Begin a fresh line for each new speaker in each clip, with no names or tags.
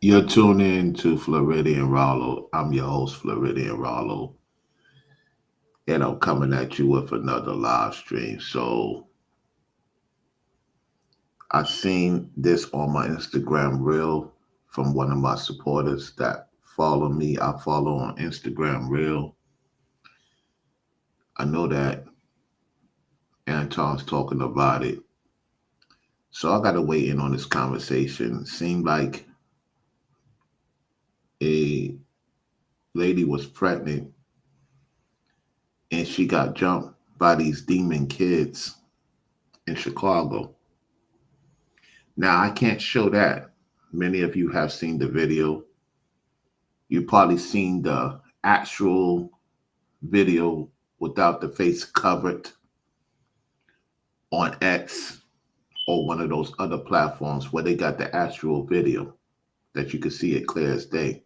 You're tuned in to Floridian Rollo. I'm your host, Floridian Rollo, and I'm coming at you with another live stream. So I seen this on my Instagram reel from one of my supporters that follow me. I follow on Instagram reel. I know that Anton's talking about it. So I gotta weigh in on this conversation. It seemed like a lady was pregnant and she got jumped by these demon kids in Chicago. Now, I can't show that. Many of you have seen the video. You've probably seen the actual video without the face covered on X or one of those other platforms where they got the actual video that you can see it clear as day.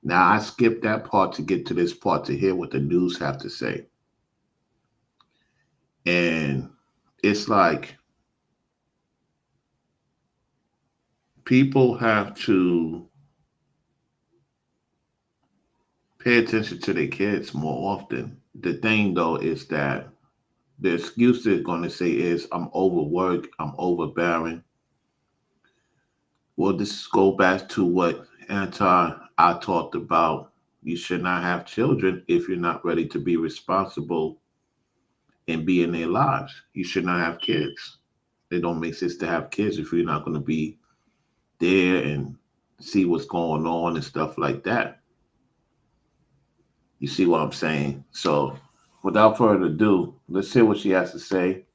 Now, I skipped that part to get to this part to hear what the news have to say. And it's like people have to pay attention to their kids more often. The thing though is that the excuse they're going to say is I'm overworked, I'm overbearing. Well, this go back to what I talked about. You should not have children if you're not ready to be responsible and be in their lives. You should not have kids. It don't make sense to have kids if you're not going to be there and see what's going on and stuff like that. You see what I'm saying? So without further ado, let's hear what she has to say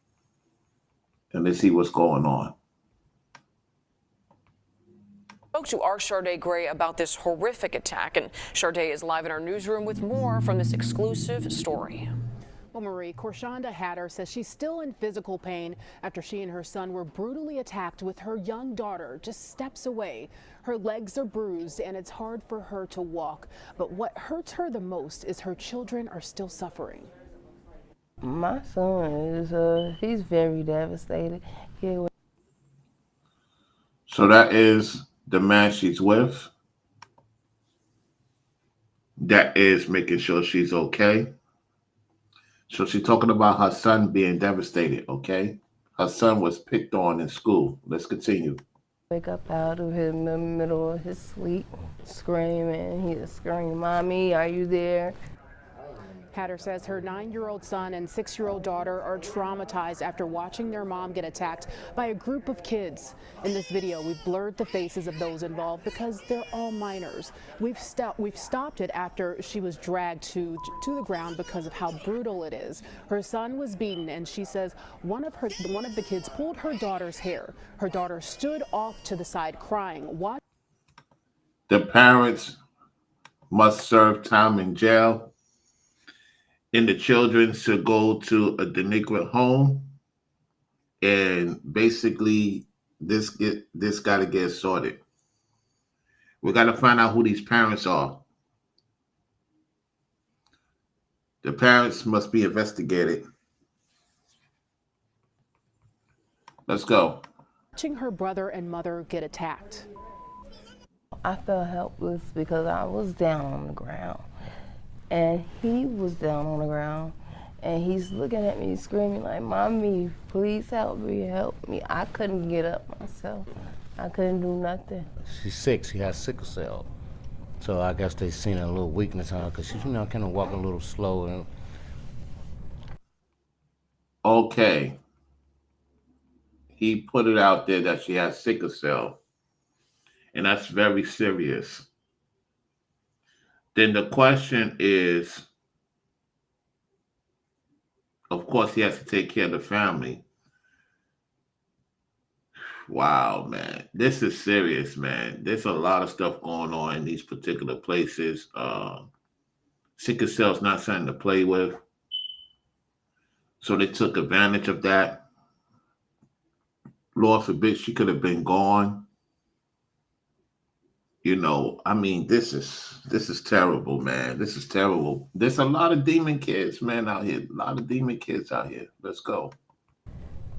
and let's see what's going on.
Spoke to our Sade Gray about this horrific attack, and Sade is live in our newsroom with more from this exclusive story.
Well, Marie, Korshonda Hatter says she's still in physical pain after she and her son were brutally attacked with her young daughter just steps away. Her legs are bruised and it's hard for her to walk. But what hurts her the most is her children are still suffering.
My son is, he's very devastated.
So that is the man she's with. That is making sure she's okay. So she's talking about her son being devastated, okay? Her son was picked on in school. Let's continue.
Wake up out of him in the middle of his sleep, screaming. He was screaming, "Mommy, are you there?"
Hatter says her 9-year-old son and 6-year-old daughter are traumatized after watching their mom get attacked by a group of kids. In this video, we've blurred the faces of those involved because they're all minors. We've stopped it after she was dragged to the ground because of how brutal it is. Her son was beaten, and she says one of the kids pulled her daughter's hair. Her daughter stood off to the side crying.
The parents must serve time in jail, and the children should go to a delinquent home, and basically this got to get sorted. We got to find out who these parents are. The parents must be investigated. Let's go.
Watching her brother and mother get attacked.
I felt helpless because I was down on the ground. And he was down on the ground, and he's looking at me screaming like, "Mommy, please help me, help me." I couldn't get up myself. I couldn't do nothing.
She's sick. She has sickle cell. So I guess they seen a little weakness on her because she's, kind of walking a little slow. And
Okay. He put it out there that she has sickle cell, and that's very serious. Then the question is, of course, he has to take care of the family. Wow, man. This is serious, man. There's a lot of stuff going on in these particular places. Sickle cell is not something to play with. So they took advantage of that. Lord forbid she could have been gone. I mean, this is terrible, man. This is terrible. There's a lot of demon kids, man, out here. A lot of demon kids out here. Let's go.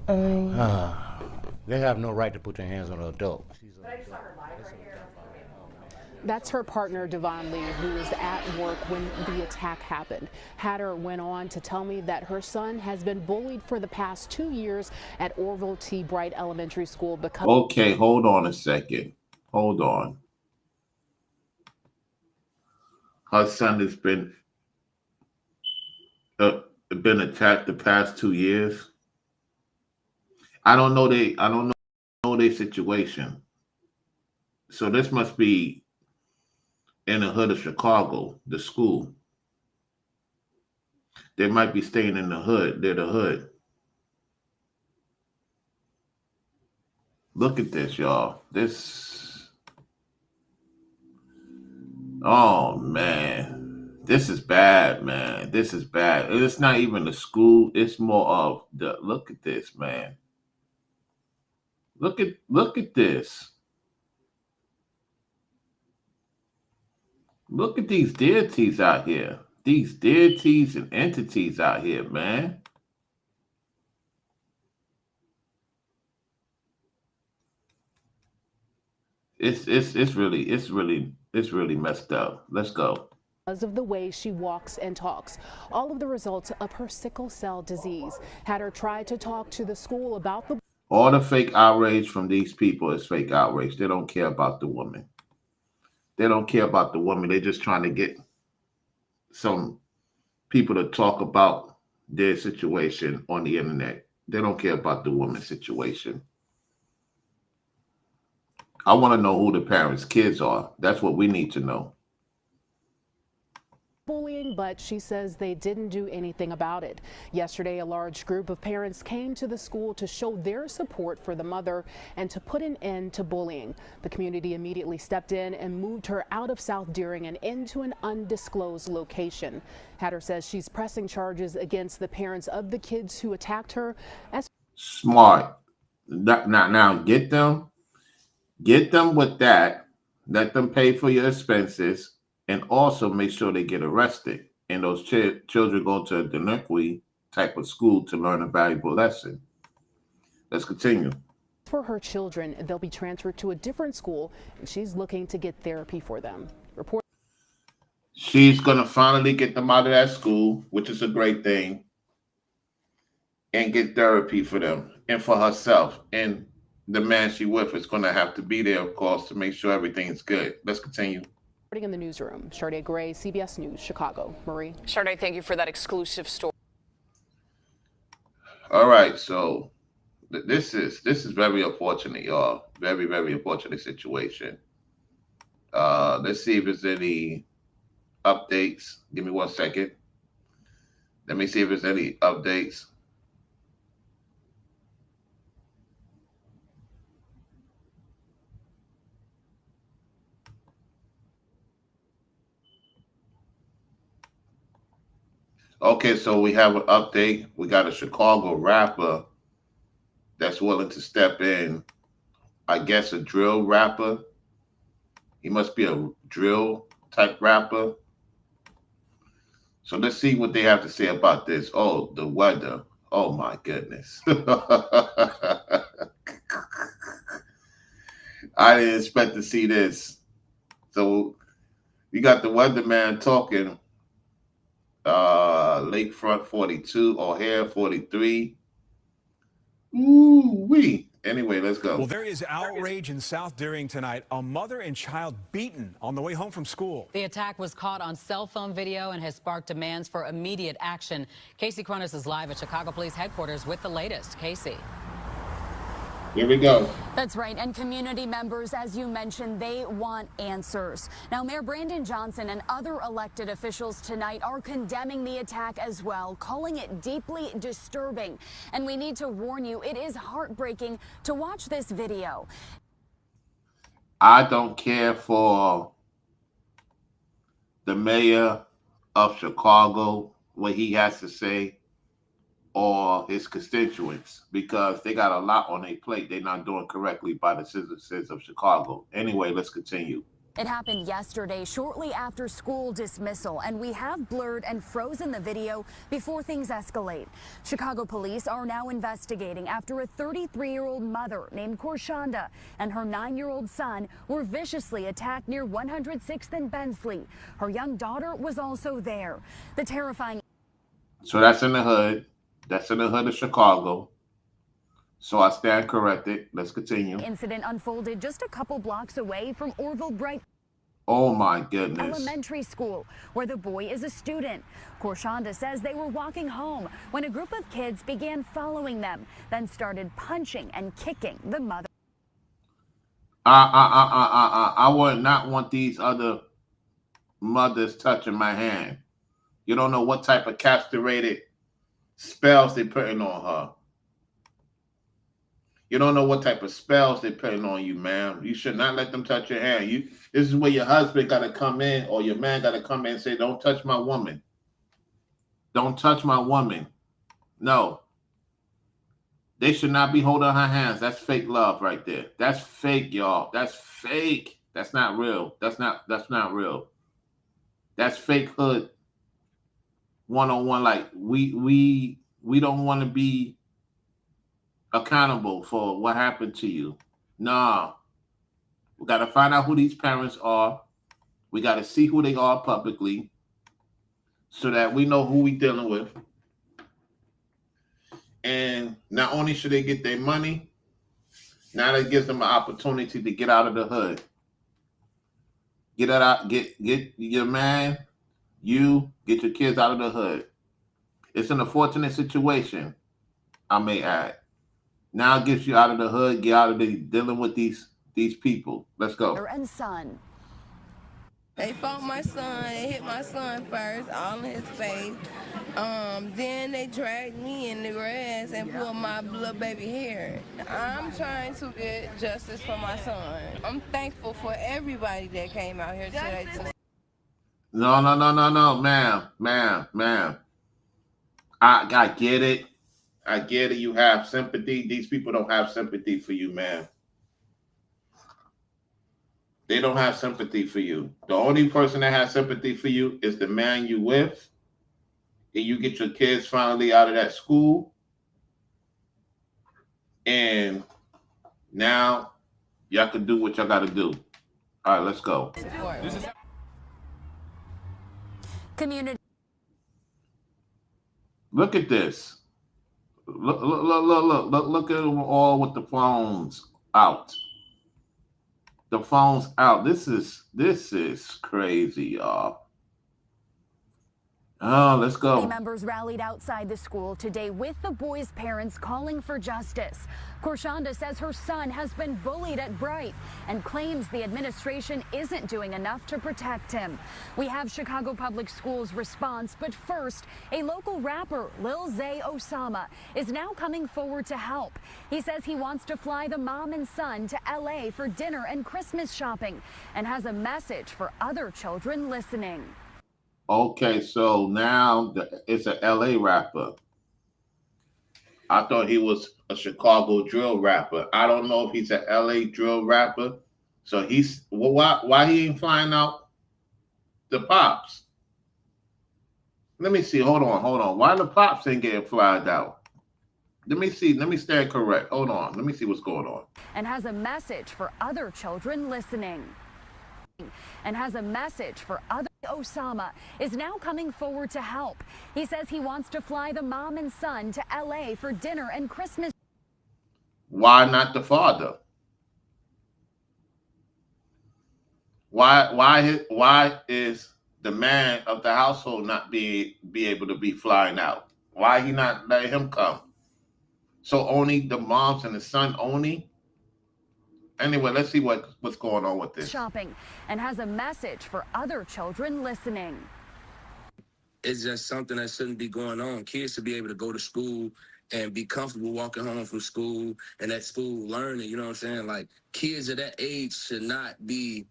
they have no right to put their hands on an adult.
That's her partner, Devon Lee, who was at work when the attack happened. Hatter went on to tell me that her son has been bullied for the past 2 years at Orville T. Bright Elementary School because...
Okay, hold on a second. Hold on. Her son has been attacked the past 2 years. I don't know their situation. So this must be in the hood of Chicago, the school. They might be staying in the hood. They're the hood. Look at this, y'all. Oh, man. This is bad, man. This is bad. It's not even the school. It's more of look at this, man. Look at this. Look at these deities out here. These deities and entities out here, man. It's really messed up. Let's go.
Because of the way she walks and talks, all of the results of her sickle cell disease. Hatter tried to talk to the school about the...
All the fake outrage from these people is fake outrage. They don't care about the woman. They don't care about the woman. They're just trying to get some people to talk about their situation on the internet. They don't care about the woman's situation. I want to know who the parents' kids are. That's what we need to know.
Bullying, but she says they didn't do anything about it. Yesterday, a large group of parents came to the school to show their support for the mother and to put an end to bullying. The community immediately stepped in and moved her out of South Deering and into an undisclosed location. Hatter says she's pressing charges against the parents of the kids who attacked her.
Smart. Now get them with that. Let them pay for your expenses. And also make sure they get arrested. And those children go to a delinquent type of school to learn a valuable lesson. Let's continue.
For her children, they'll be transferred to a different school, and she's looking to get therapy for them.
She's going to finally get them out of that school, which is a great thing, and get therapy for them and for herself. And the man she with is going to have to be there, of course, to make sure everything's good. Let's continue.
In the newsroom, Sade Gray, CBS News, Chicago. Marie.
Sade, thank you for that exclusive story.
All right, so this is very unfortunate, y'all. Very, very unfortunate situation. Let's see if there's any updates. Give me 1 second. Let me see if there's any updates. Okay, so we have an update. We got a Chicago rapper that's willing to step in. I guess a drill rapper. He must be a drill type rapper. So let's see what they have to say about this. Oh, the weather. Oh my goodness. I didn't expect to see this. So you got the weatherman talking. Lakefront 42, O'Hare 43. Ooh-wee. Anyway, let's go.
Well, there is outrage in South Deering tonight. A mother and child beaten on the way home from school.
The attack was caught on cell phone video and has sparked demands for immediate action. Casey Cronus is live at Chicago Police Headquarters with the latest. Casey.
Here we go.
That's right. And community members, as you mentioned, they want answers. Now, Mayor Brandon Johnson and other elected officials tonight are condemning the attack as well, calling it deeply disturbing. And we need to warn you, it is heartbreaking to watch this video.
I don't care for the mayor of Chicago, what he has to say, or his constituents, because they got a lot on their plate they're not doing correctly by the citizens of Chicago. Anyway, let's continue.
It happened yesterday, shortly after school dismissal, and we have blurred and frozen the video before things escalate. Chicago police are now investigating after a 33-year-old mother named Korshonda and her 9-year-old son were viciously attacked near 106th and Bensley. Her young daughter was also there. The terrifying...
So that's in the hood. That's in the hood of Chicago. So I stand corrected. Let's continue.
Incident unfolded just a couple blocks away from Orville Bright
Oh my goodness.
Elementary School, where the boy is a student. Korshonda says they were walking home when a group of kids began following them, then started punching and kicking the mother.
I would not want these other mothers touching my hand. You don't know what type of castrated spells they're putting on her. You don't know what type of spells they're putting on you, ma'am. You should not let them touch your hand. This is where your husband got to come in, or your man got to come in and say, don't touch my woman. Don't touch my woman. No. They should not be holding her hands. That's fake love right there. That's fake, y'all. That's fake. That's not real. That's not real. That's fake hood one-on-one. Like we don't want to be accountable for what happened to you. Nah. We got to find out who these parents are. We got to see who they are publicly so that we know who we dealing with. And not only should they get their money, now that gives them an opportunity to get out of the hood. Get out, get your man, get your kids out of the hood. It's an unfortunate situation, I may add. Now it gets you out of the hood, get out of the dealing with these people. Let's go.
And son.
They fought my son. They hit my son first, all in his face. Then they dragged me in the grass and pulled my little baby hair. I'm trying to get justice for my son. I'm thankful for everybody that came out here today.
No, ma'am. I get it. I get it. You have sympathy. These people don't have sympathy for you, man. They don't have sympathy for you. The only person that has sympathy for you is the man you with. And you get your kids finally out of that school. And now y'all can do what y'all got to do. All right, let's go.
Community.
Look at this. Look at them all with the phones out. The phone's out. This is crazy, y'all. Oh, let's go.
Members rallied outside the school today with the boys' parents calling for justice. Korshonda says her son has been bullied at Bright and claims the administration isn't doing enough to protect him. We have Chicago Public Schools' response, but first, a local rapper, Lil Zay Osama, is now coming forward to help. He says he wants to fly the mom and son to LA for dinner and Christmas shopping and has a message for other children listening.
Okay, so now it's a LA rapper. I thought he was a Chicago drill rapper. I don't know if he's a LA drill rapper. So why he ain't flying out the pops? Let me see. Hold on. Why the pops ain't getting flied out? Let me see. Let me stand correct. Hold on. Let me see what's going on.
And has a message for other children listening. Osama is now coming forward to help. He says he wants to fly the mom and son to LA for dinner and Christmas.
Why not the father? Why is the man of the household not be able to be flying out? Why he not letting him come? So only the moms and the son only? Anyway, let's see what's going on with this.
Shopping and has a message for other children listening.
It's just something that shouldn't be going on. Kids should be able to go to school and be comfortable walking home from school and at school learning, you know what I'm saying? Like, kids at that age should not be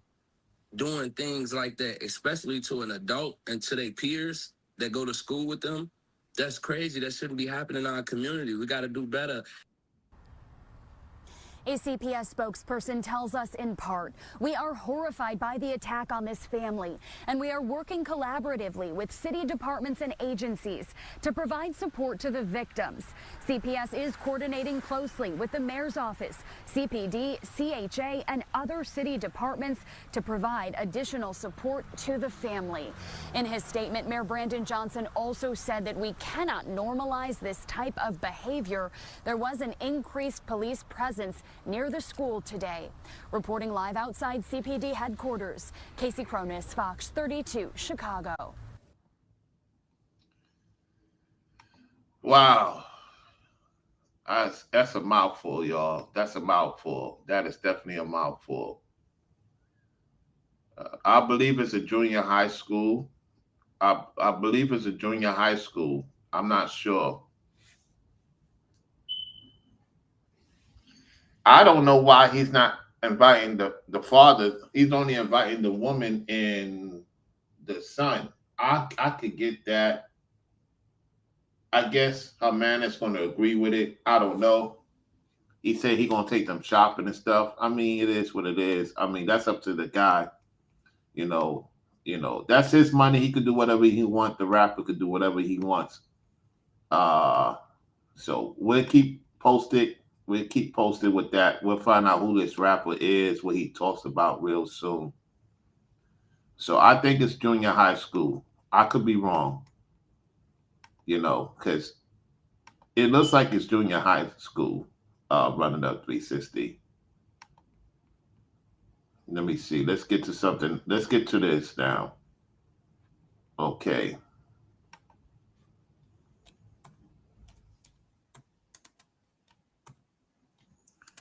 doing things like that, especially to an adult and to their peers that go to school with them. That's crazy. That shouldn't be happening in our community. We got to do better.
A CPS spokesperson tells us in part, "We are horrified by the attack on this family, and we are working collaboratively with city departments and agencies to provide support to the victims." CPS is coordinating closely with the mayor's office, CPD, CHA, and other city departments to provide additional support to the family. In his statement, Mayor Brandon Johnson also said that we cannot normalize this type of behavior. There was an increased police presence near the school today. Reporting live outside CPD headquarters, Casey Cronus, Fox 32, Chicago.
Wow. That's a mouthful, y'all. That's a mouthful. That is definitely a mouthful. I believe it's a junior high school. I believe it's a junior high school. I'm not sure. I don't know why he's not inviting the father. He's only inviting the woman and the son. I could get that. I guess her man is going to agree with it. I don't know. He said he going to take them shopping and stuff. I mean, it is what it is. I mean, that's up to the guy. You know, that's his money. He could do whatever he wants. The rapper could do whatever he wants. So we'll keep posted. We'll keep posted with that. We'll find out who this rapper is, what he talks about real soon. So I think it's junior high school. I could be wrong, because it looks like it's junior high school running up 360. Let me see. Let's get to something. Let's get to this now. Okay.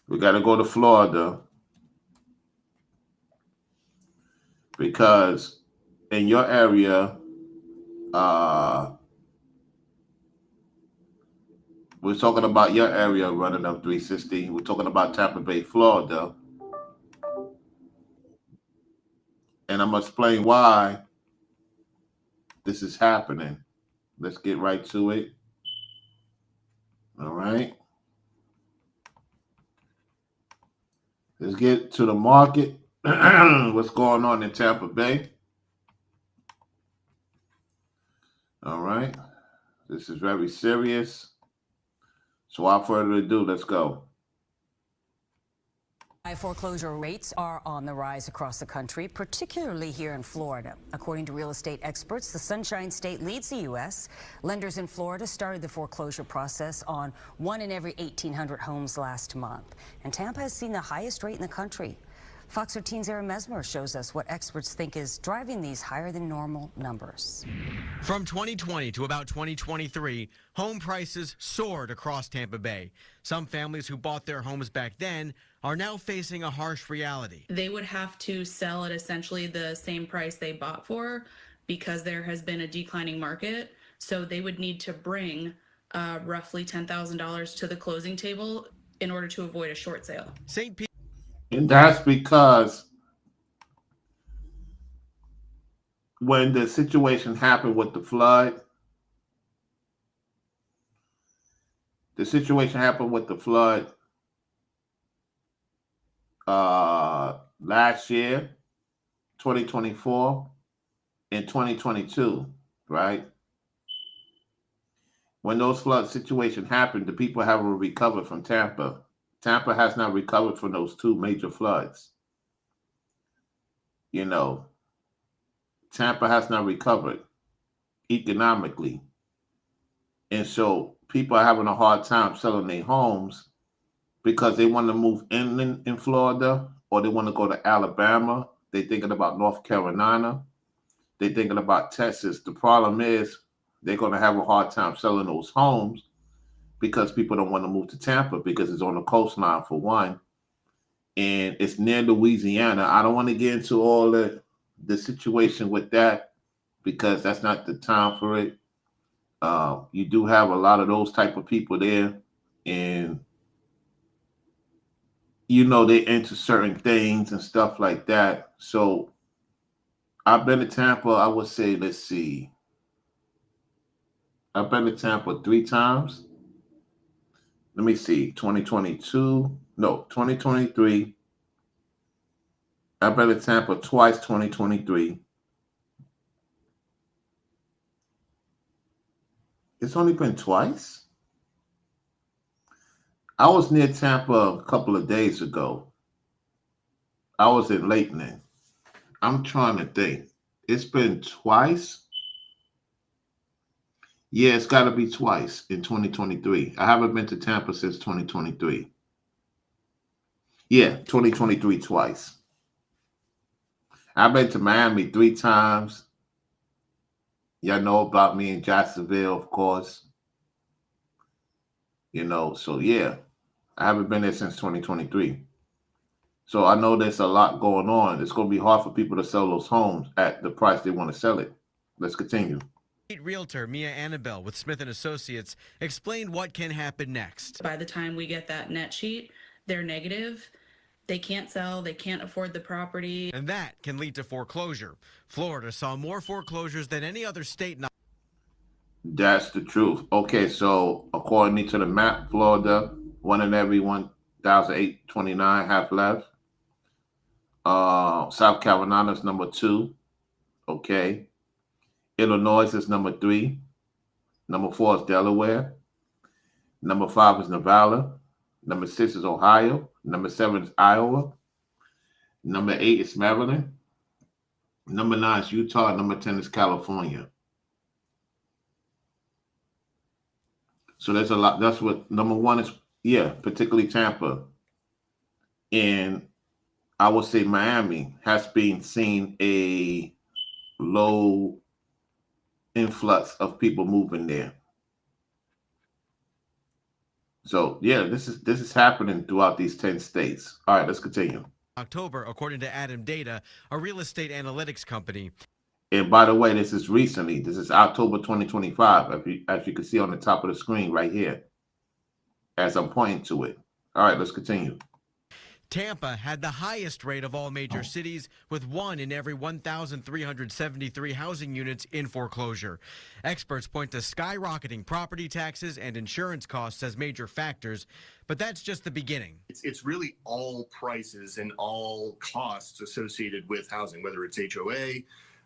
We got to go to Florida because in your area, we're talking about your area running up 360. We're talking about Tampa Bay, Florida. And I'm going to explain why this is happening. Let's get right to it. All right. Let's get to the market. What's going on in Tampa Bay? All right. This is very serious. So without further ado, let's go.
Foreclosure rates are on the rise across the country, particularly here in Florida. According to real estate experts, the Sunshine State leads the U.S. Lenders in Florida started the foreclosure process on 1 in every 1,800 homes last month. And Tampa has seen the highest rate in the country. Fox 13's Aaron Mesmer shows us what experts think is driving these higher than normal numbers.
From 2020 to about 2023, home prices soared across Tampa Bay. Some families who bought their homes back then are now facing a harsh reality.
They would have to sell at essentially the same price they bought for because there has been a declining market. So they would need to bring roughly $10,000 to the closing table in order to avoid a short sale.
And that's because when the situation happened with the flood, last year, 2024, and 2022, right? When those flood situations happened, the people haven't recovered from Tampa. Tampa has not recovered from those two major floods. Tampa has not recovered economically. And so people are having a hard time selling their homes because they want to move in Florida, or they want to go to Alabama. They're thinking about North Carolina. They're thinking about Texas. The problem is they're going to have a hard time selling those homes because people don't want to move to Tampa because it's on the coastline, for one, and it's near Louisiana. I don't want to get into all the situation with that because that's not the time for it. You do have a lot of those type of people there, and they into certain things and stuff like that. So I've been to Tampa, I would say, let's see. I've been to Tampa 3 times. Let me see. 2022. No, 2023. I've been to Tampa twice, 2023. It's only been twice? I was near Tampa a couple of days ago. I was in Lakeland. I'm trying to think. It's been twice? Yeah, it's got to be twice in 2023. I haven't been to Tampa since 2023. Yeah, 2023 twice. I've been to Miami 3 times. Y'all know about me in Jacksonville, of course. You know, so yeah, I haven't been there since 2023. So I know there's a lot going on. It's going to be hard for people to sell those homes at the price they want to sell it. Let's continue.
Realtor Mia Annabelle with Smith & Associates explained what can happen next.
By the time we get that net sheet, they're negative. They can't sell, they can't afford the property.
And that can lead to foreclosure. Florida saw more foreclosures than any other state.
That's the truth. Okay, so according to the map, Florida, 1 in every 1,829 have left. South Carolina is number 2. Okay. Illinois is number 3. Number 4 is Delaware. Number 5 is Nevada. Number 6 is Ohio. Number 7 is Iowa. Number 8 is Maryland. Number 9 is Utah. Number 10 is California. So there's a lot. That's what number 1 is. Yeah, particularly Tampa. And I would say Miami has been seeing a low influx of people moving there. So yeah, this is happening throughout these 10 states. All right, let's continue.
October, according to Adam Data, a real estate analytics company.
And by the way, this is recently. This is October 2025, as you can see on the top of the screen right here, as I'm pointing to it. All right, let's continue.
Tampa had the highest rate of all major cities, with 1 in every 1,373 housing units in foreclosure. Experts point to skyrocketing property taxes and insurance costs as major factors, but that's just the beginning.
It's really all prices and all costs associated with housing, whether it's HOA,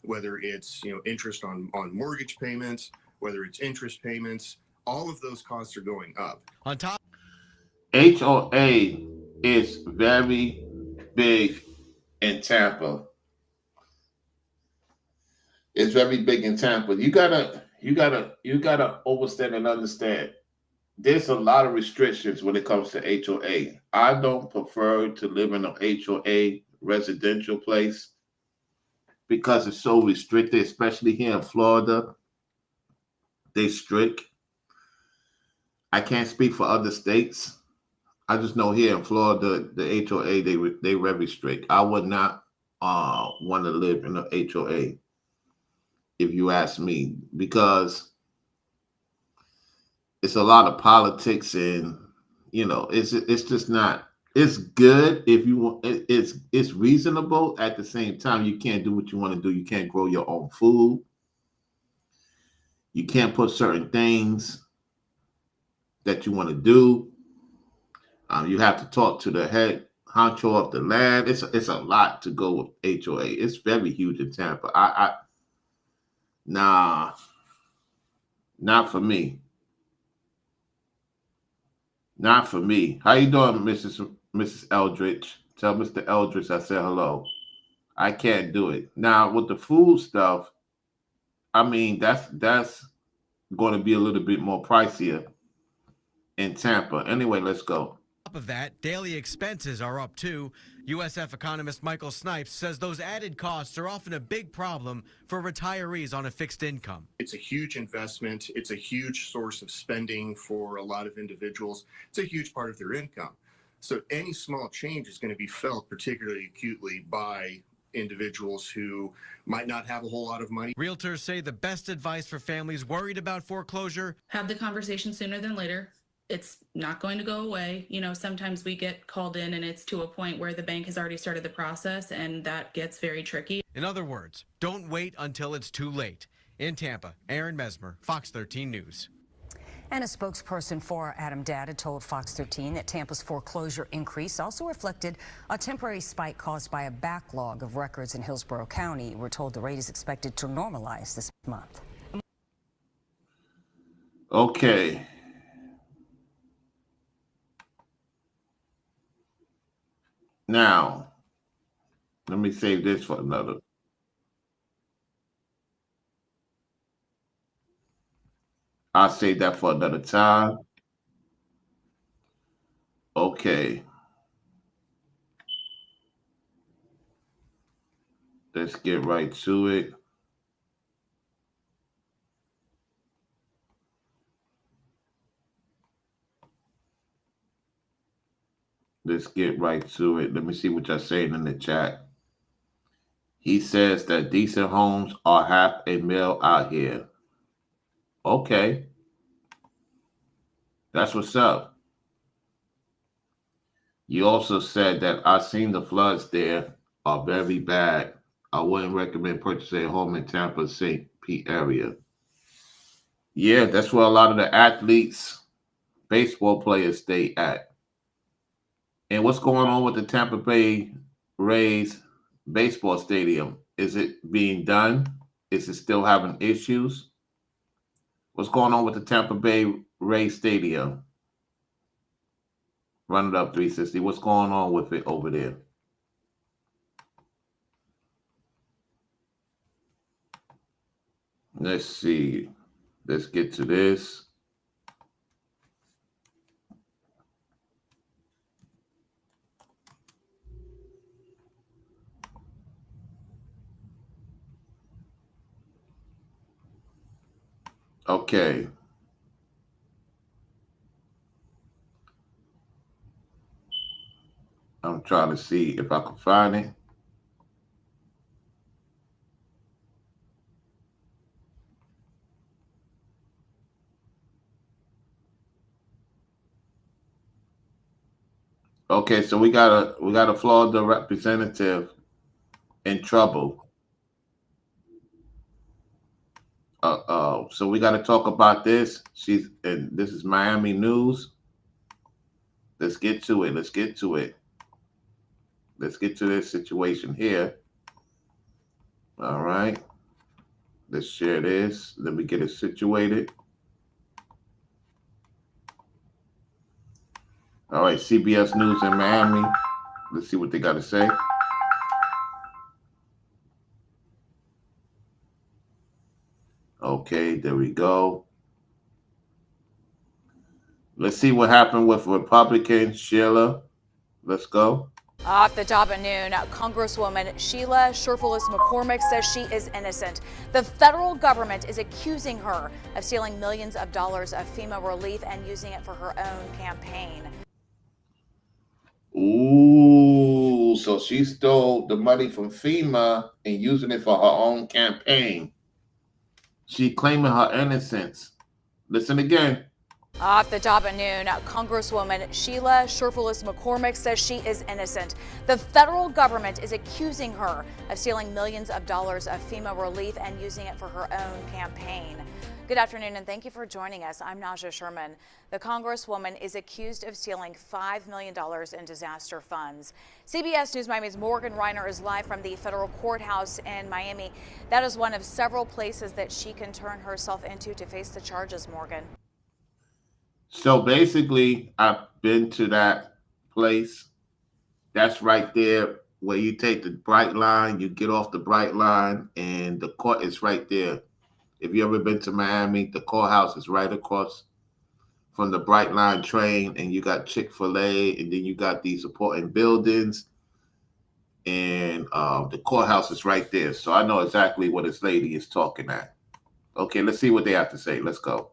whether it's interest on mortgage payments, whether it's interest payments. All of those costs are going up.
On top,
HOA is very big in Tampa. It's very big in Tampa. You gotta understand and understand. There's a lot of restrictions when it comes to HOA. I don't prefer to live in an HOA residential place because it's so restricted, especially here in Florida. They strict. I can't speak for other states. I just know here in Florida, the HOA, they very strict. I would not want to live in an HOA, if you ask me, because it's a lot of politics and, it's just not, it's good if you want, it's reasonable. At the same time, you can't do what you want to do. You can't grow your own food. You can't put certain things that you want to do. You have to talk to the head honcho of the land. It's a lot to go with HOA. It's very huge in Tampa. Nah, not for me. Not for me. How you doing, Mrs. Eldridge? Tell Mr. Eldridge I said hello. I can't do it. Now with the food stuff, I mean that's going to be a little bit more pricier in Tampa. Anyway, let's go.
Of that, daily expenses are up too. USF economist Michael Snipes says those added costs are often a big problem for retirees on a fixed income.
It's a huge investment. It's a huge source of spending for a lot of individuals. It's a huge part of their income. So any small change is going to be felt particularly acutely by individuals who might not have a whole lot of money.
Realtors say the best advice for families worried about foreclosure:
have the conversation sooner than later. It's not going to go away. Sometimes we get called in and it's to a point where the bank has already started the process, and that gets very tricky.
In other words, don't wait until it's too late. In Tampa, Aaron Mesmer, Fox 13 News.
And a spokesperson for Adam Data told Fox 13 that Tampa's foreclosure increase also reflected a temporary spike caused by a backlog of records in Hillsborough County. We're told the rate is expected to normalize this month.
Okay. Now, let me save this for another. I'll save that for another time. Okay. Let's get right to it. Let's get right to it. Let me see what y'all saying in the chat. He says that decent homes are $500,000 out here. Okay. That's what's up. You also said that I've seen the floods there are very bad. I wouldn't recommend purchasing a home in Tampa, St. Pete area. Yeah, that's where a lot of the athletes, baseball players stay at. And what's going on with the Tampa Bay Rays baseball stadium? Is it being done? Is it still having issues? What's going on with the Tampa Bay Rays stadium? Run it up 360. What's going on with it over there? Let's see. Let's get to this. Okay. I'm trying to see if I can find it. Okay, so we got a Florida representative in trouble. So we got to talk about this. And this is Miami news. Let's get to it. Let's get to it. Let's get to this situation here. All right. Let's share this. Let me get it situated. All right, CBS News in Miami. Let's see what they got to say. Okay, there we go. Let's see what happened with Republican Sheila. Let's go.
Off the top of noon, Congresswoman Sheila McCormick says she is innocent. The federal government is accusing her of stealing millions of dollars of FEMA relief and using it for her own campaign.
Ooh, so she stole the money from FEMA and using it for her own campaign. She claiming her innocence. Listen again.
Off the top of noon, Congresswoman Sheila McCormick says she is innocent. The federal government is accusing her of stealing millions of dollars of FEMA relief and using it for her own campaign. Good afternoon, and thank you for joining us. I'm Naja Sherman. The Congresswoman is accused of stealing $5 million in disaster funds. CBS News Miami's Morgan Reiner is live from the federal courthouse in Miami. That is one of several places that she can turn herself into to face the charges, Morgan.
So basically, I've been to that place. That's right there where you take the Bright Line, you get off the Bright Line, and the court is right there. If you ever been to Miami, the courthouse is right across from the Bright Line train, and you got Chick-fil-A, and then you got these important buildings, and the courthouse is right there. So I know exactly what this lady is talking at. Okay, let's see what they have to say. Let's go.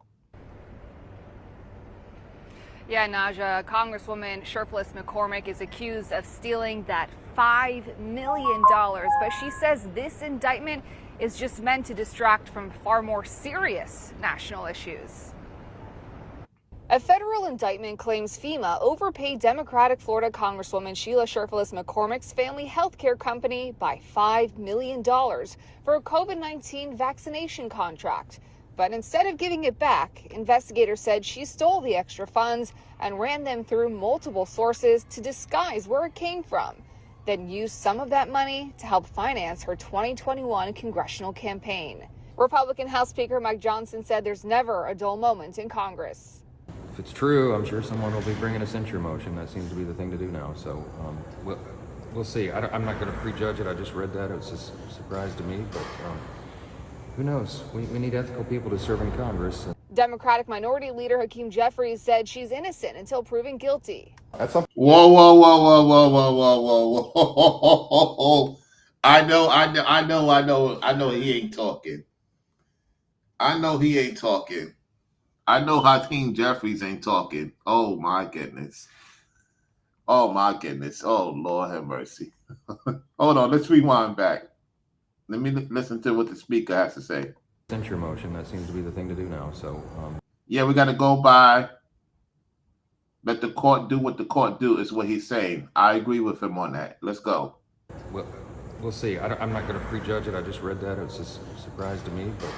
Yeah, Naja, Congresswoman McCormick is accused of stealing that $5 million, but she says this indictment is just meant to distract from far more serious national issues. A federal indictment claims FEMA overpaid Democratic Florida Congresswoman Sheila McCormick's family health care company by $5 million for a COVID-19 vaccination contract. But instead of giving it back, investigators said she stole the extra funds and ran them through multiple sources to disguise where it came from, then used some of that money to help finance her 2021 congressional campaign. Republican House Speaker Mike Johnson said there's never a dull moment in Congress.
If it's true, I'm sure someone will be bringing a censure motion. That seems to be the thing to do now. So we'll see. I'm not going to prejudge it. I just read that. It was a surprise to me, but who knows? We need ethical people to serve in Congress.
Democratic Minority Leader Hakeem Jeffries said she's innocent until proven guilty.
Whoa, whoa, whoa, whoa, whoa, whoa, whoa, whoa, whoa. I know he ain't talking. I know he ain't talking. I know Hakeem Jeffries ain't talking. Oh my goodness. Oh my goodness. Oh Lord have mercy. Hold on, let's rewind back. Let me listen to what the speaker has to say.
Censure motion, that seems to be the thing to do now. So
yeah, we got to go by. Let the court do what the court do is what he's saying. I agree with him on that. Let's go.
We'll see. I'm not going to prejudge it. I just read that. It was a surprise to me, but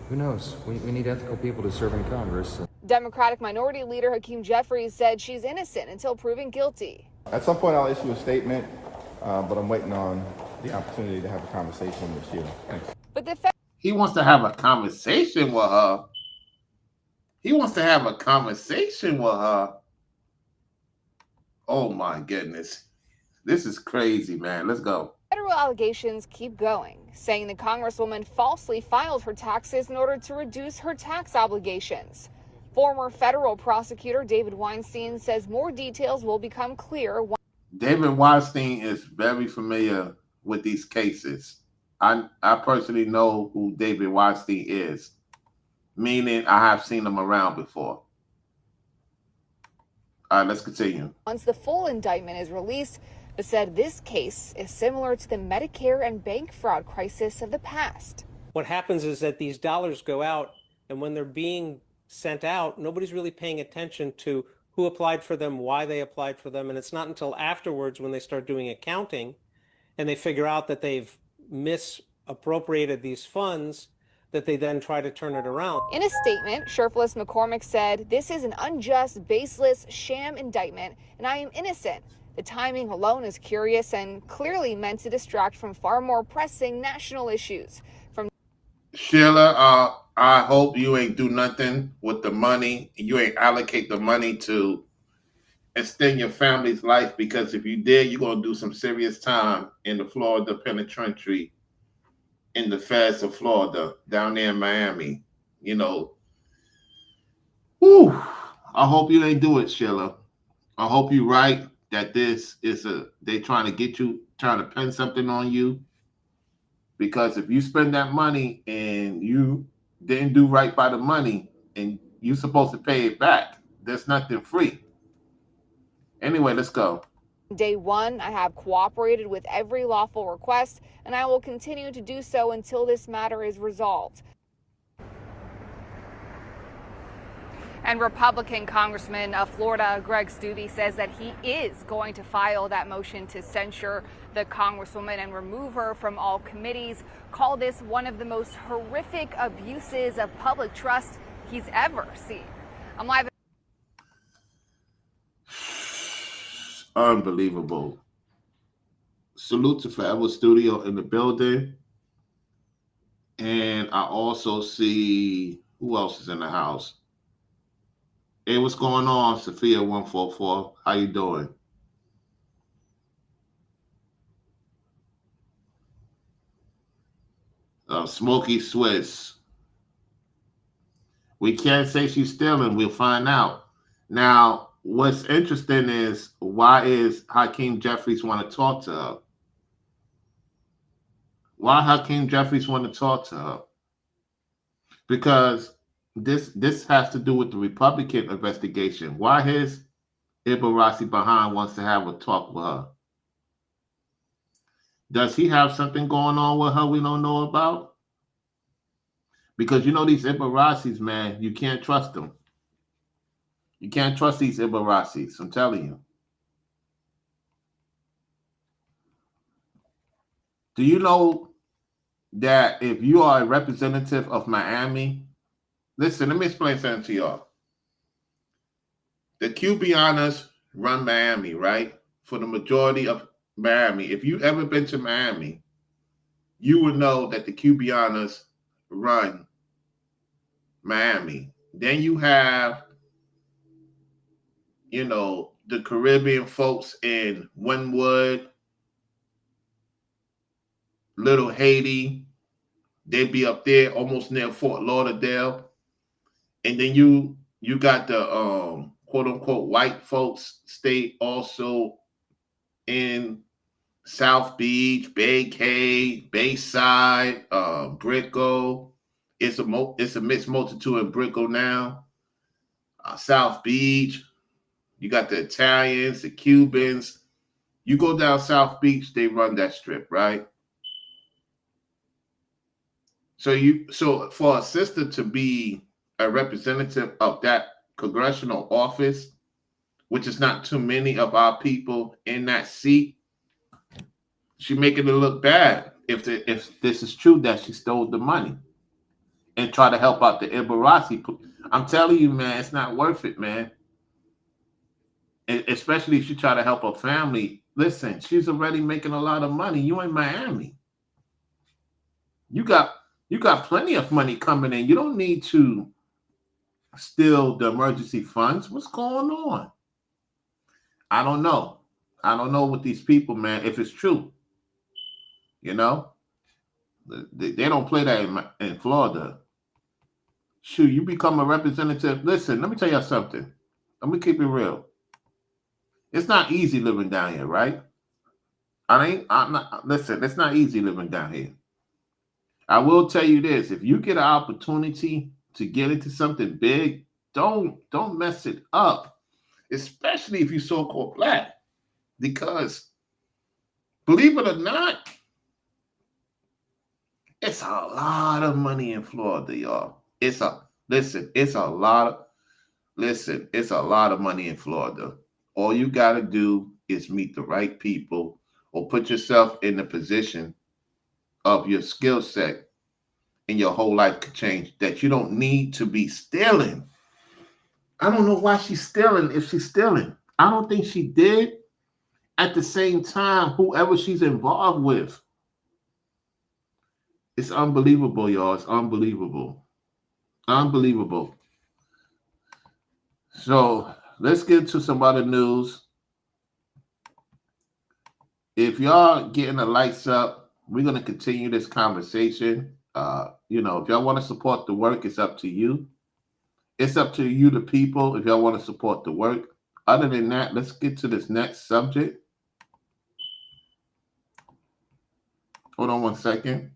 who knows? We need ethical people to serve in Congress.
Democratic Minority Leader Hakeem Jeffries said she's innocent until proven guilty.
At some point, I'll issue a statement, but I'm waiting on the opportunity to have a conversation with Sheila. Thanks.
But
he wants to have a conversation with her. He wants to have a conversation with her. Oh my goodness. This is crazy, man. Let's go.
Federal allegations keep going, saying the Congresswoman falsely filed her taxes in order to reduce her tax obligations. Former federal prosecutor David Weinstein says more details will become clear.
David Weinstein is very familiar with these cases. I personally know who David Weinstein is, meaning I have seen him around before. All right, let's continue.
Once the full indictment is released, but said this case is similar to the Medicare and bank fraud crisis of the past.
What happens is that these dollars go out, and when they're being sent out, nobody's really paying attention to who applied for them, why they applied for them, and it's not until afterwards when they start doing accounting and they figure out that they've misappropriated these funds that they then try to turn it around.
In a statement, Sheriff McCormick said, "This is an unjust, baseless, sham indictment, and I am innocent. The timing alone is curious and clearly meant to distract from far more pressing national issues." From
Sheila, I hope you ain't do nothing with the money. You ain't allocate the money to extend your family's life, because if you did, you're going to do some serious time in the Florida Penitentiary, in the feds of Florida, down there in Miami. You know, whew, I hope you ain't do it, Sheila. I hope you're right that this is they trying to get you, trying to pin something on you. Because if you spend that money and you didn't do right by the money and you're supposed to pay it back, there's nothing free. Anyway, let's go.
Day one, I have cooperated with every lawful request, and I will continue to do so until this matter is resolved. And Republican Congressman of Florida, Greg Steube, says that he is going to file that motion to censure the Congresswoman and remove her from all committees. Call this one of the most horrific abuses of public trust he's ever seen. I'm live.
Unbelievable. Salute to Forever Studio in the building. And I also see, who else is in the house? Hey, what's going on, Sophia 144? How you doing? Smokey Swiss. We can't say she's stealing. We'll find out. Now, what's interesting is, why is Hakeem Jeffries want to talk to her? Why Hakeem Jeffries want to talk to her? Because this has to do with the Republican investigation. Why his Ibarasi behind wants to have a talk with her? Does he have something going on with her we don't know about? Because you know these Ibarasis, man, you can't trust them. You can't trust these Ibarasis, I'm telling you. Do you know that if you are a representative of Miami, listen, let me explain something to y'all. The Cubanos run Miami, right? For the majority of Miami. If you've ever been to Miami, you would know that the Cubanos run Miami. Then you have, you know, the Caribbean folks in Wynwood, Little Haiti. They'd be up there almost near Fort Lauderdale. And then you got the quote unquote white folks stay also in South Beach, Bay Cay, Bayside, Brickell. It's a mixed multitude in Brickell now. South Beach, you got the Italians, the Cubans. You go down South Beach, they run that strip, right? So for a sister to be a representative of that congressional office, which is not too many of our people in that seat, she making it look bad if this is true that she stole the money and try to help out the Ibarasi. I'm telling you, man, it's not worth it, man. And especially if she try to help her family. Listen, she's already making a lot of money. You in Miami. You got plenty of money coming in. You don't need to steal the emergency funds. What's going on? I don't know. I don't know with these people, man, if it's true. You know? They don't play that in Florida. Shoot, you become a representative. Listen, let me tell you something. Let me keep it real. It's not easy living down here, right? Listen, it's not easy living down here. I will tell you this. If you get an opportunity to get into something big, don't mess it up. Especially if you're so-called black. Because believe it or not, it's a lot of money in Florida, y'all. It's a lot of money in Florida. All you got to do is meet the right people or put yourself in the position of your skill set and your whole life could change, that you don't need to be stealing. I don't know why she's stealing if she's stealing. I don't think she did. At the same time, whoever she's involved with, it's unbelievable, y'all. It's unbelievable. Unbelievable. So let's get to some other news. If y'all getting the lights up, we're going to continue this conversation. You know, if y'all want to support the work, it's up to you. It's up to you, the people, if y'all want to support the work. Other than that, let's get to this next subject. Hold on one second.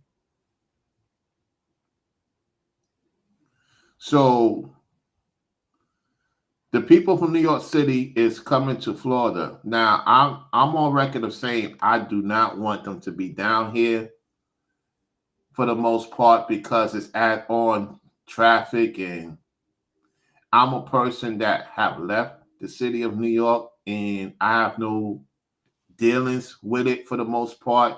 So the people from New York City is coming to Florida. Now, I'm on record of saying I do not want them to be down here for the most part because it's add on traffic, and I'm a person that have left the city of New York and I have no dealings with it for the most part.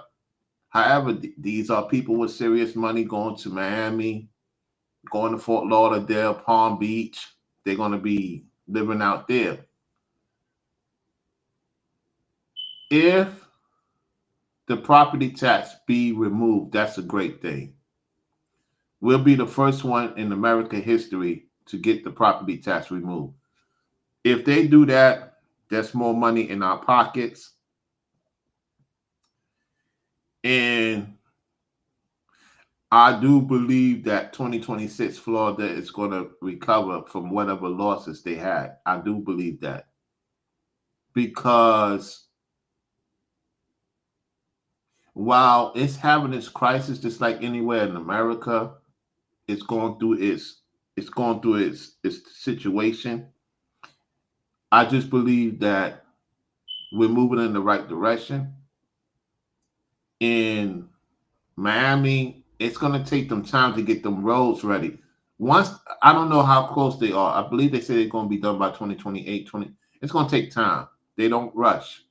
However, these are people with serious money going to Miami, going to Fort Lauderdale, Palm Beach. They're going to be living out there. If the property tax be removed, that's a great thing. We'll be the first one in American history to get the property tax removed. If they do that, that's more money in our pockets. And I do believe that 2026 Florida is going to recover from whatever losses they had. I do believe that. Because while it's having its crisis, just like anywhere in America, it's going through its situation. I just believe that we're moving in the right direction. In Miami, it's going to take them time to get them roads ready. Once, I don't know how close they are. I believe they say they're going to be done by 2028. It's going to take time. They don't rush.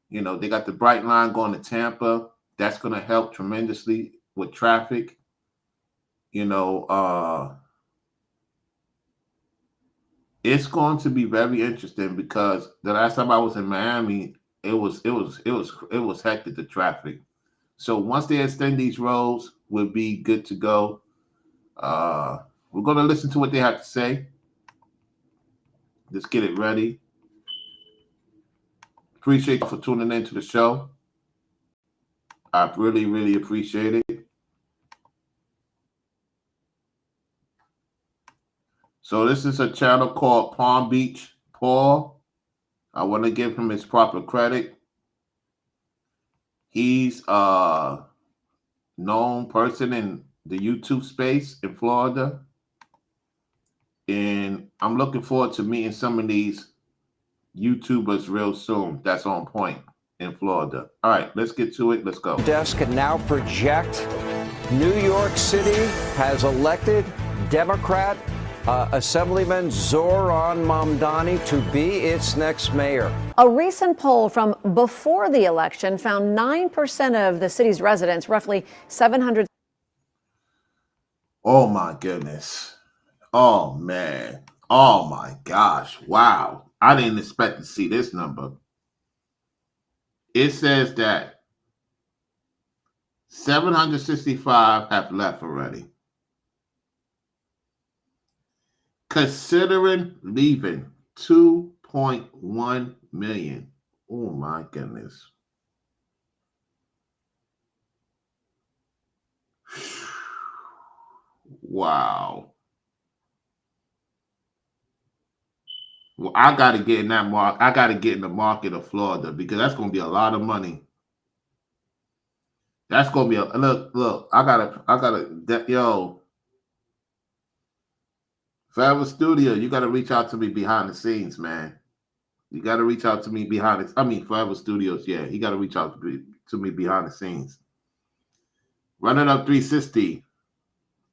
You know, they got the Bright Line going to Tampa. That's going to help tremendously with traffic. You know, it's going to be very interesting because the last time I was in Miami, it was hectic, the traffic. So once they extend these roads, we'll be good to go. We're going to listen to what they have to say. Let's get it ready. Appreciate you for tuning in to the show. I really, really appreciate it. So this is a channel called Palm Beach Paul. I want to give him his proper credit. He's a known person in the YouTube space in Florida. And I'm looking forward to meeting some of these YouTubers real soon. That's on point in Florida. All right, let's get to it. Let's go.
Desk can now project New York City has elected Democrat Assemblyman Zohran Mamdani to be its next mayor.
A recent poll from before the election found 9% of the city's residents, roughly 700.
Oh my goodness. Oh man. Oh my gosh. Wow. I didn't expect to see this number. It says that 765 have left already. Considering leaving 2.1 million. Oh my goodness. Wow. Well, I got to get in that market. I got to get in the market of Florida because that's going to be a lot of money. That's going to be a look. I gotta, yo. Forever Studio, you got to reach out to me behind the scenes, man. You got to reach out to me behind it. I mean, Forever Studios, yeah. You got to reach out to me behind the scenes. Running Up 360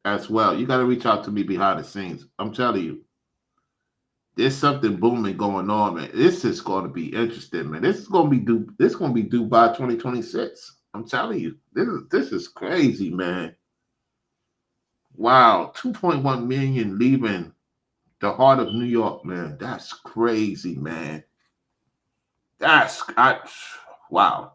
as well. You got to reach out to me behind the scenes. I'm telling you, there's something booming going on, man. This is going to be interesting, man. This is going to be due. This is going to be due by 2026. I'm telling you, this is crazy, man. Wow, 2.1 million leaving the heart of New York, man. That's crazy, man. Wow.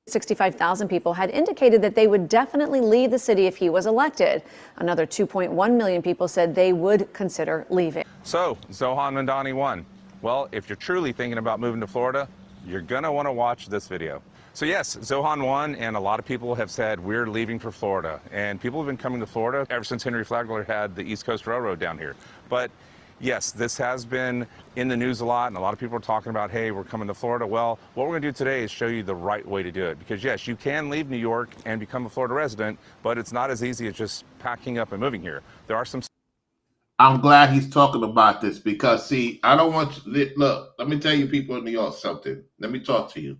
65,000 people had indicated that they would definitely leave the city if he was elected. Another 2.1 million people said they would consider leaving.
So, Zohran Mamdani won. Well, if you're truly thinking about moving to Florida, you're going to want to watch this video. So yes, Zohran won, and a lot of people have said we're leaving for Florida. And people have been coming to Florida ever since Henry Flagler had the East Coast Railroad down here. But yes, this has been in the news a lot, and a lot of people are talking about, hey, we're coming to Florida. Well, what we're going to do today is show you the right way to do it. Because yes, you can leave New York and become a Florida resident, but it's not as easy as just packing up and moving here. There are some...
I'm glad he's talking about this because, see, I don't want you... Look, let me tell you people in New York something. Let me talk to you.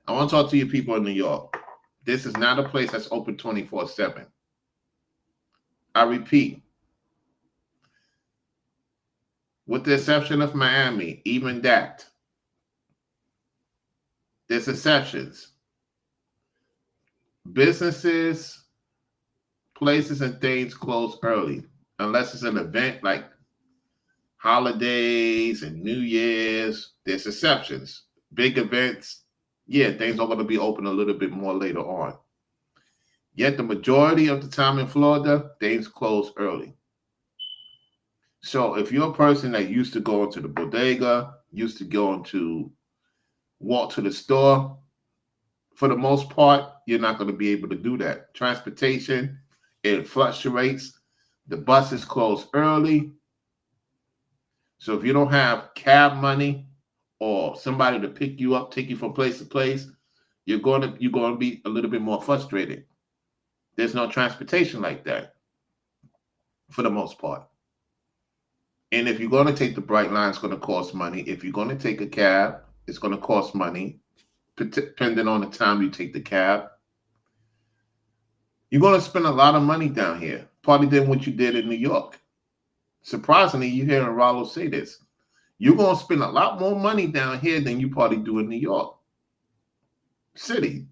I want to talk to you people in New York. This is not a place that's open 24/7. I repeat, with the exception of Miami, even that, there's exceptions. Businesses, places, and things close early, unless it's an event like holidays and New Year's. There's exceptions. Big events, yeah, things are going to be open a little bit more later on. Yet the majority of the time in Florida, things close early. So if you're a person that used to go into the bodega, used to go into walk to the store, for the most part, you're not going to be able to do that. Transportation, it fluctuates. The buses close early. So if you don't have cab money or somebody to pick you up, take you from place to place, you're going to be a little bit more frustrated. There's no transportation like that for the most part. And if you're going to take the Bright Line, it's going to cost money. If you're going to take a cab, it's going to cost money, depending on the time you take the cab. You're going to spend a lot of money down here, probably than what you did in New York. Surprisingly, you're hearing Rollo say this. You're going to spend a lot more money down here than you probably do in New York City.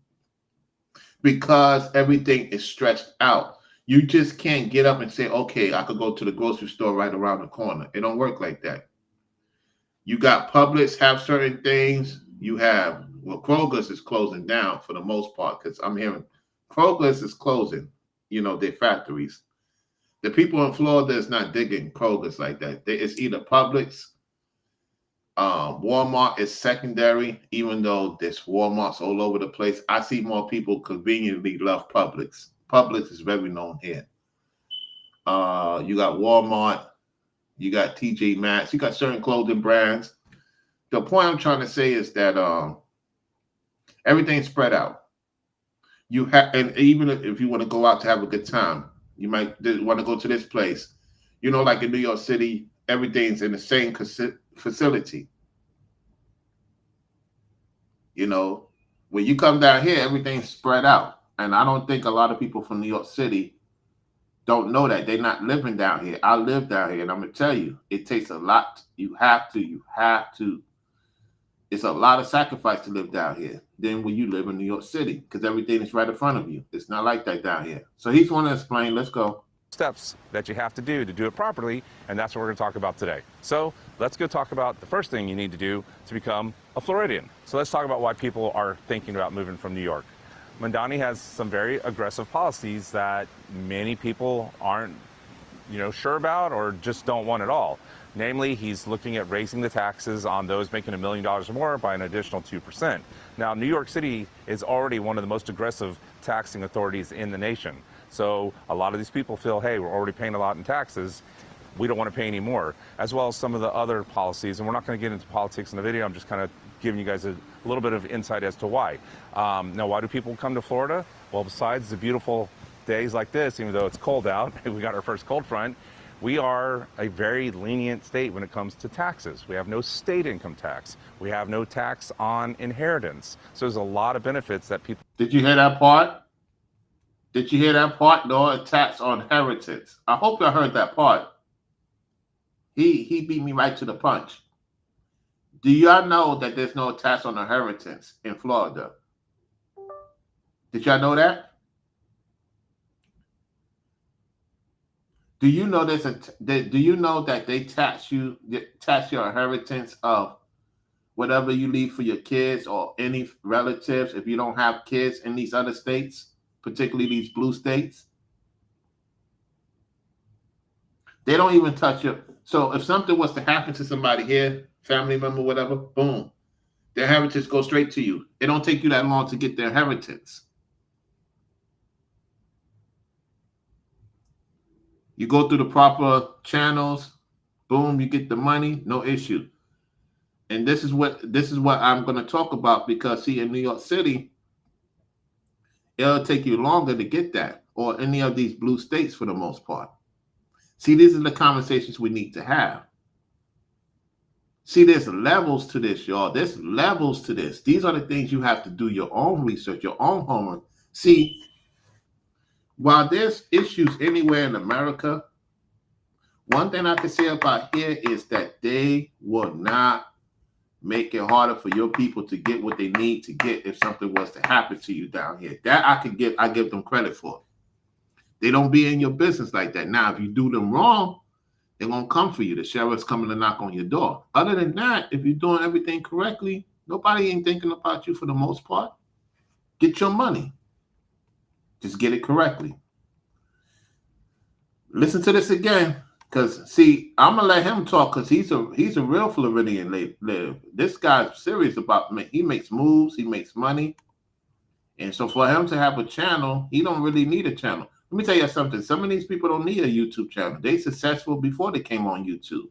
because everything is stretched out. You just can't get up and say, okay, I could go to the grocery store right around the corner. It don't work like that. You got Publix have certain things. You have, well, Kroger's is closing down for the most part, because I'm hearing Kroger's is closing, their factories. The people in Florida is not digging Kroger's like that. It's either Publix, Walmart is secondary, even though there's Walmarts all over the place. I see more people conveniently love Publix. Publix is very known here. You got Walmart, you got TJ Maxx, you got certain clothing brands. The point I'm trying to say is that everything's spread out. You have, and even if you want to go out to have a good time, you might want to go to this place. Like in New York City, everything's in the same facility. When you come down here, everything's spread out. And I don't think a lot of people from New York City don't know that. They're not living down here. I live down here, and I'm going to tell you, it takes a lot. You have to. It's a lot of sacrifice to live down here than when you live in New York City, because everything is right in front of you. It's not like that down here. So he's going to explain. Let's go.
Steps that you have to do it properly, and that's what we're going to talk about today. So let's go talk about the first thing you need to do to become a Floridian. So let's talk about why people are thinking about moving from New York. Mamdani has some very aggressive policies that many people aren't, sure about or just don't want at all. Namely, he's looking at raising the taxes on those making $1 million or more by an additional 2%. Now, New York City is already one of the most aggressive taxing authorities in the nation. So a lot of these people feel, hey, we're already paying a lot in taxes. We don't want to pay any more, as well as some of the other policies. And we're not going to get into politics in the video. I'm just kind of giving you guys a little bit of insight as to why. Now, why do people come to Florida? Well, besides the beautiful days like this, even though it's cold out, we got our first cold front, we are a very lenient state when it comes to taxes. We have no state income tax. We have no tax on inheritance. So there's a lot of benefits that people...
Did you hear that part? Did you hear that part? No tax on inheritance. I hope you heard that part. He beat me right to the punch. Do y'all know that there's no tax on inheritance in Florida? Did y'all know that? Do you know do you know that they tax your inheritance of whatever you leave for your kids or any relatives if you don't have kids in these other states, particularly these blue states? They don't even touch it. So if something was to happen to somebody here, family member, whatever, boom, their inheritance goes straight to you. It don't take you that long to get their inheritance. You go through the proper channels, boom, you get the money, no issue. And this is what I'm going to talk about, because see, in New York City, it'll take you longer to get that, or any of these blue states for the most part. See, these are the conversations we need to have. See, there's levels to this, y'all. There's levels to this. These are the things you have to do your own research, your own homework. See, while there's issues anywhere in America, one thing I can say about here is that they will not make it harder for your people to get what they need to get if something was to happen to you down here. That I give them credit for. They don't be in your business like that. Now, if you do them wrong, they're going to come for you. The sheriff's coming to knock on your door. Other than that, if you're doing everything correctly, nobody ain't thinking about you for the most part. Get your money. Just get it correctly. Listen to this again, because see, I'm gonna let him talk, because he's a real Floridian. Live. This guy's serious about. He makes moves. He makes money, and so for him to have a channel, he don't really need a channel. Let me tell you something. Some of these people don't need a YouTube channel. They successful before they came on YouTube.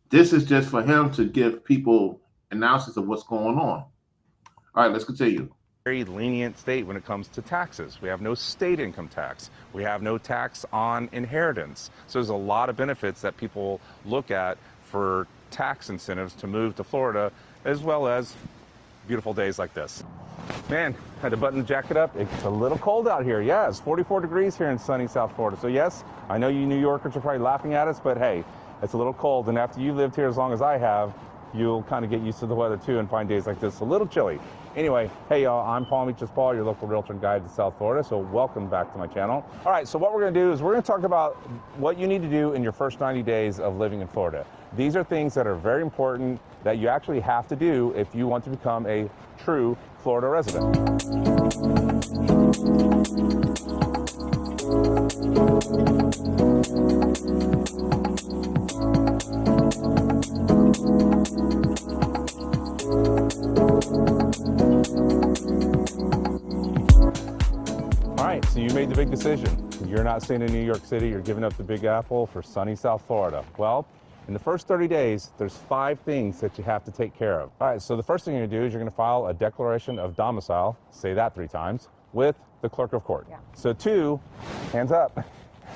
This is just for him to give people analysis of what's going on. All right, let's continue.
Very lenient state when it comes to taxes. We have no state income tax. We have no tax on inheritance. So there's a lot of benefits that people look at for tax incentives to move to Florida, as well as beautiful days like this. Man, had to button the jacket up. It's a little cold out here. Yeah, it's 44 degrees here in sunny South Florida. So yes, I know you New Yorkers are probably laughing at us, but hey, it's a little cold. And after you've lived here as long as I have, you'll kind of get used to the weather too and find days like this a little chilly. Anyway, hey y'all, I'm Paul Meaches Paul, your local realtor and guide to South Florida, so welcome back to my channel. All right, so what we're gonna do is we're gonna talk about what you need to do in your first 90 days of living in Florida. These are things that are very important that you actually have to do if you want to become a true Florida resident. All right, so you made the big decision. You're not staying in New York City, you're giving up the Big Apple for sunny South Florida. Well, in the first 30 days, there's 5 things that you have to take care of. All right, so the first thing you're gonna do is you're gonna file a declaration of domicile, say that 3 times, with the clerk of court. Yeah. So 2, hands up,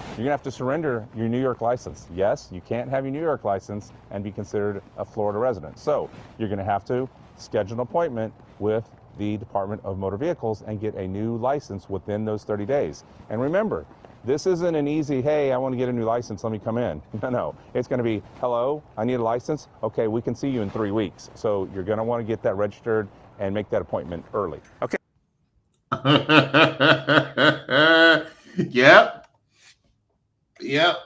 you're gonna have to surrender your New York license. Yes, you can't have your New York license and be considered a Florida resident. So you're gonna have to schedule an appointment with the Department of Motor Vehicles and get a new license within those 30 days. And remember, this isn't an easy, hey, I want to get a new license, let me come in. No, it's going to be, hello, I need a license. Okay, we can see you in 3 weeks. So you're going to want to get that registered and make that appointment early. Okay.
Yep.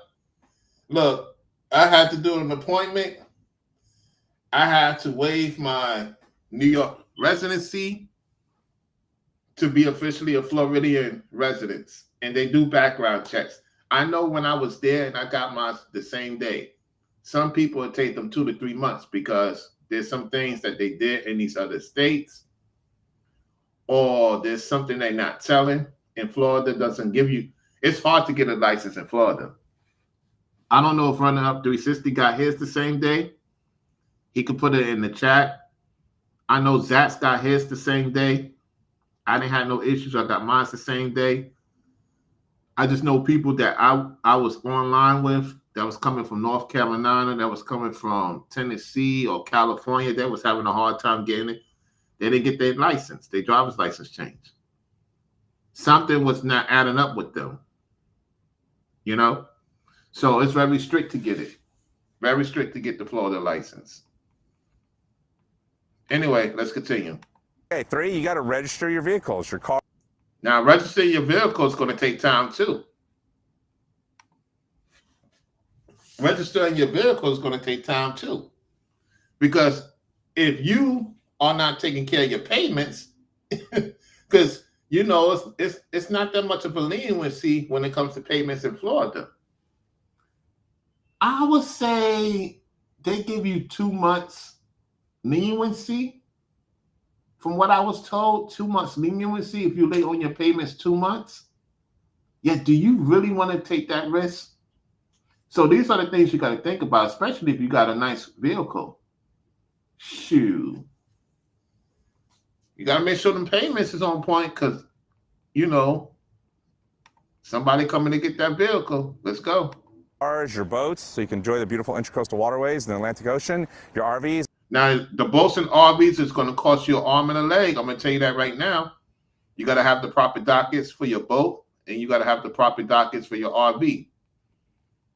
Look, I had to do an appointment. I had to waive my New York residency to be officially a Floridian resident, and they do background checks. I know when I was there and I got mine the same day. Some people it take them 2 to 3 months because there's some things that they did in these other states, or there's something they're not telling. In Florida doesn't give you. It's hard to get a license in Florida. I don't know if Running Up 360 got his the same day. He could put it in the chat. I know Zach's got his the same day. I didn't have no issues. I got mine the same day. I just know people that I was online with that was coming from North Carolina, that was coming from Tennessee or California. They was having a hard time getting it. They didn't get their license, their driver's license changed. Something was not adding up with them, you know? So it's very strict to get it. Very strict to get the Florida license. Anyway, let's continue.
Okay, 3, you got to register your vehicles, your car.
Now, registering your vehicle is going to take time too. Registering your vehicle is going to take time too. Because if you are not taking care of your payments, because, you know, it's not that much of a leniency when it comes to payments in Florida. I would say they give you 2 months leniency. From what I was told, 2 months leniency if you late on your payments 2 months. Yet, do you really want to take that risk? So these are the things you got to think about, especially if you got a nice vehicle. Shoot. You got to make sure the payments is on point because, you know, somebody coming to get that vehicle. Let's go.
Cars, your boats, so you can enjoy the beautiful intracoastal waterways in the Atlantic Ocean, your RVs.
Now, the boats and RVs is going to cost you an arm and a leg. I'm going to tell you that right now. You got to have the proper dockets for your boat, and you got to have the proper dockets for your RV.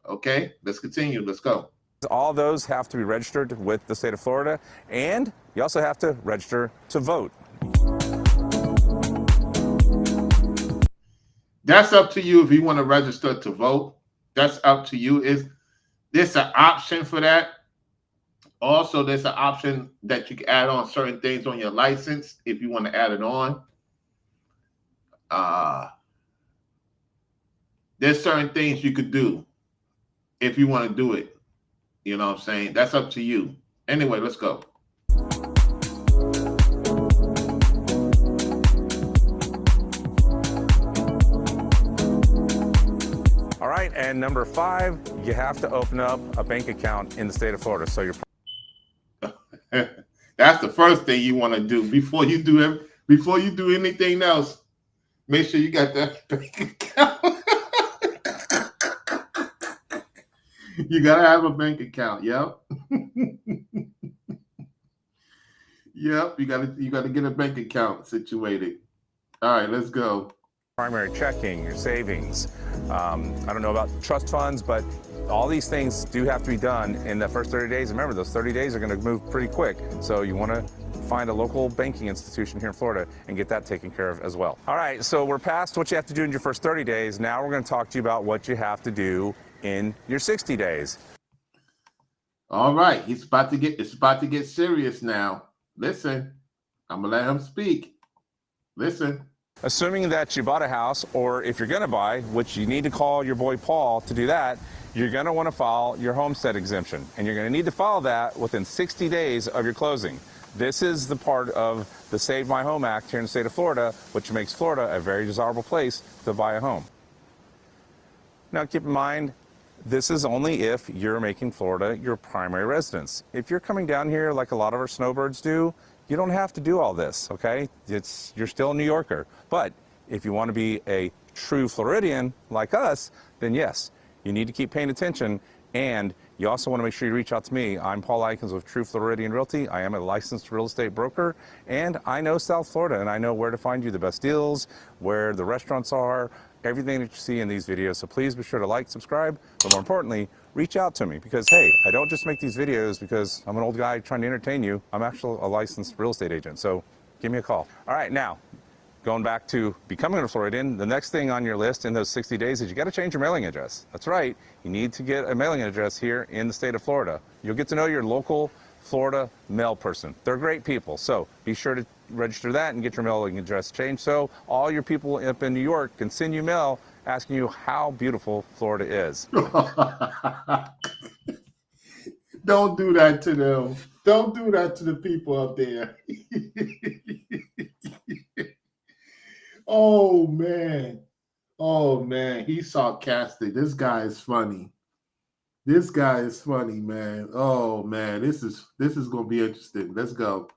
Okay, let's continue. Let's go.
All those have to be registered with the state of Florida, and you also have to register to vote.
That's up to you if you want to register to vote. That's up to you. There's an option for that. Also, there's an option that you can add on certain things on your license if you want to add it on. There's certain things you could do if you want to do it. You know what I'm saying? That's up to you. Anyway, let's go.
All right, and number 5, you have to open up a bank account in the state of Florida. So you're
that's the first thing you want to do before you do anything else. Make sure you got that bank account. You gotta have a bank account. Yep. Yep. You gotta get a bank account situated. All right, let's go.
Primary checking, your savings. I don't know about trust funds, but all these things do have to be done in the first 30 days. Remember, those 30 days are going to move pretty quick. So you want to find a local banking institution here in Florida and get that taken care of as well. All right, so we're past what you have to do in your first 30 days. Now we're going to talk to you about what you have to do in your 60 days.
All right, it's about to get serious now. Listen, I'm gonna let him speak. Listen.
Assuming that you bought a house, or if you're going to buy, which you need to call your boy Paul to do that, you're going to want to file your homestead exemption. And you're going to need to file that within 60 days of your closing. This is the part of the Save My Home Act here in the state of Florida, which makes Florida a very desirable place to buy a home. Now, keep in mind, this is only if you're making Florida your primary residence. If you're coming down here like a lot of our snowbirds do, you don't have to do all this, okay? You're still a New Yorker. But if you want to be a true Floridian like us, then yes, you need to keep paying attention. And you also want to make sure you reach out to me. I'm Paul Aikens with True Floridian Realty. I am a licensed real estate broker, and I know South Florida, and I know where to find you the best deals, where the restaurants are, everything that you see in these videos. So please be sure to like, subscribe, but more importantly, reach out to me, because hey, I don't just make these videos because I'm an old guy trying to entertain you. I'm actually a licensed real estate agent, so give me a call. All right, now, going back to becoming a Floridian, the next thing on your list in those 60 days is you got to change your mailing address. That's right, you need to get a mailing address here in the state of Florida. You'll get to know your local Florida mail person. They're great people, so be sure to register that and get your mailing address changed so all your people up in New York can send you mail asking you how beautiful Florida is.
Don't do that to them. Don't do that to the people up there. Oh man. Oh man. He's sarcastic. This guy is funny. This guy is funny, man. Oh man. This is gonna be interesting. Let's go.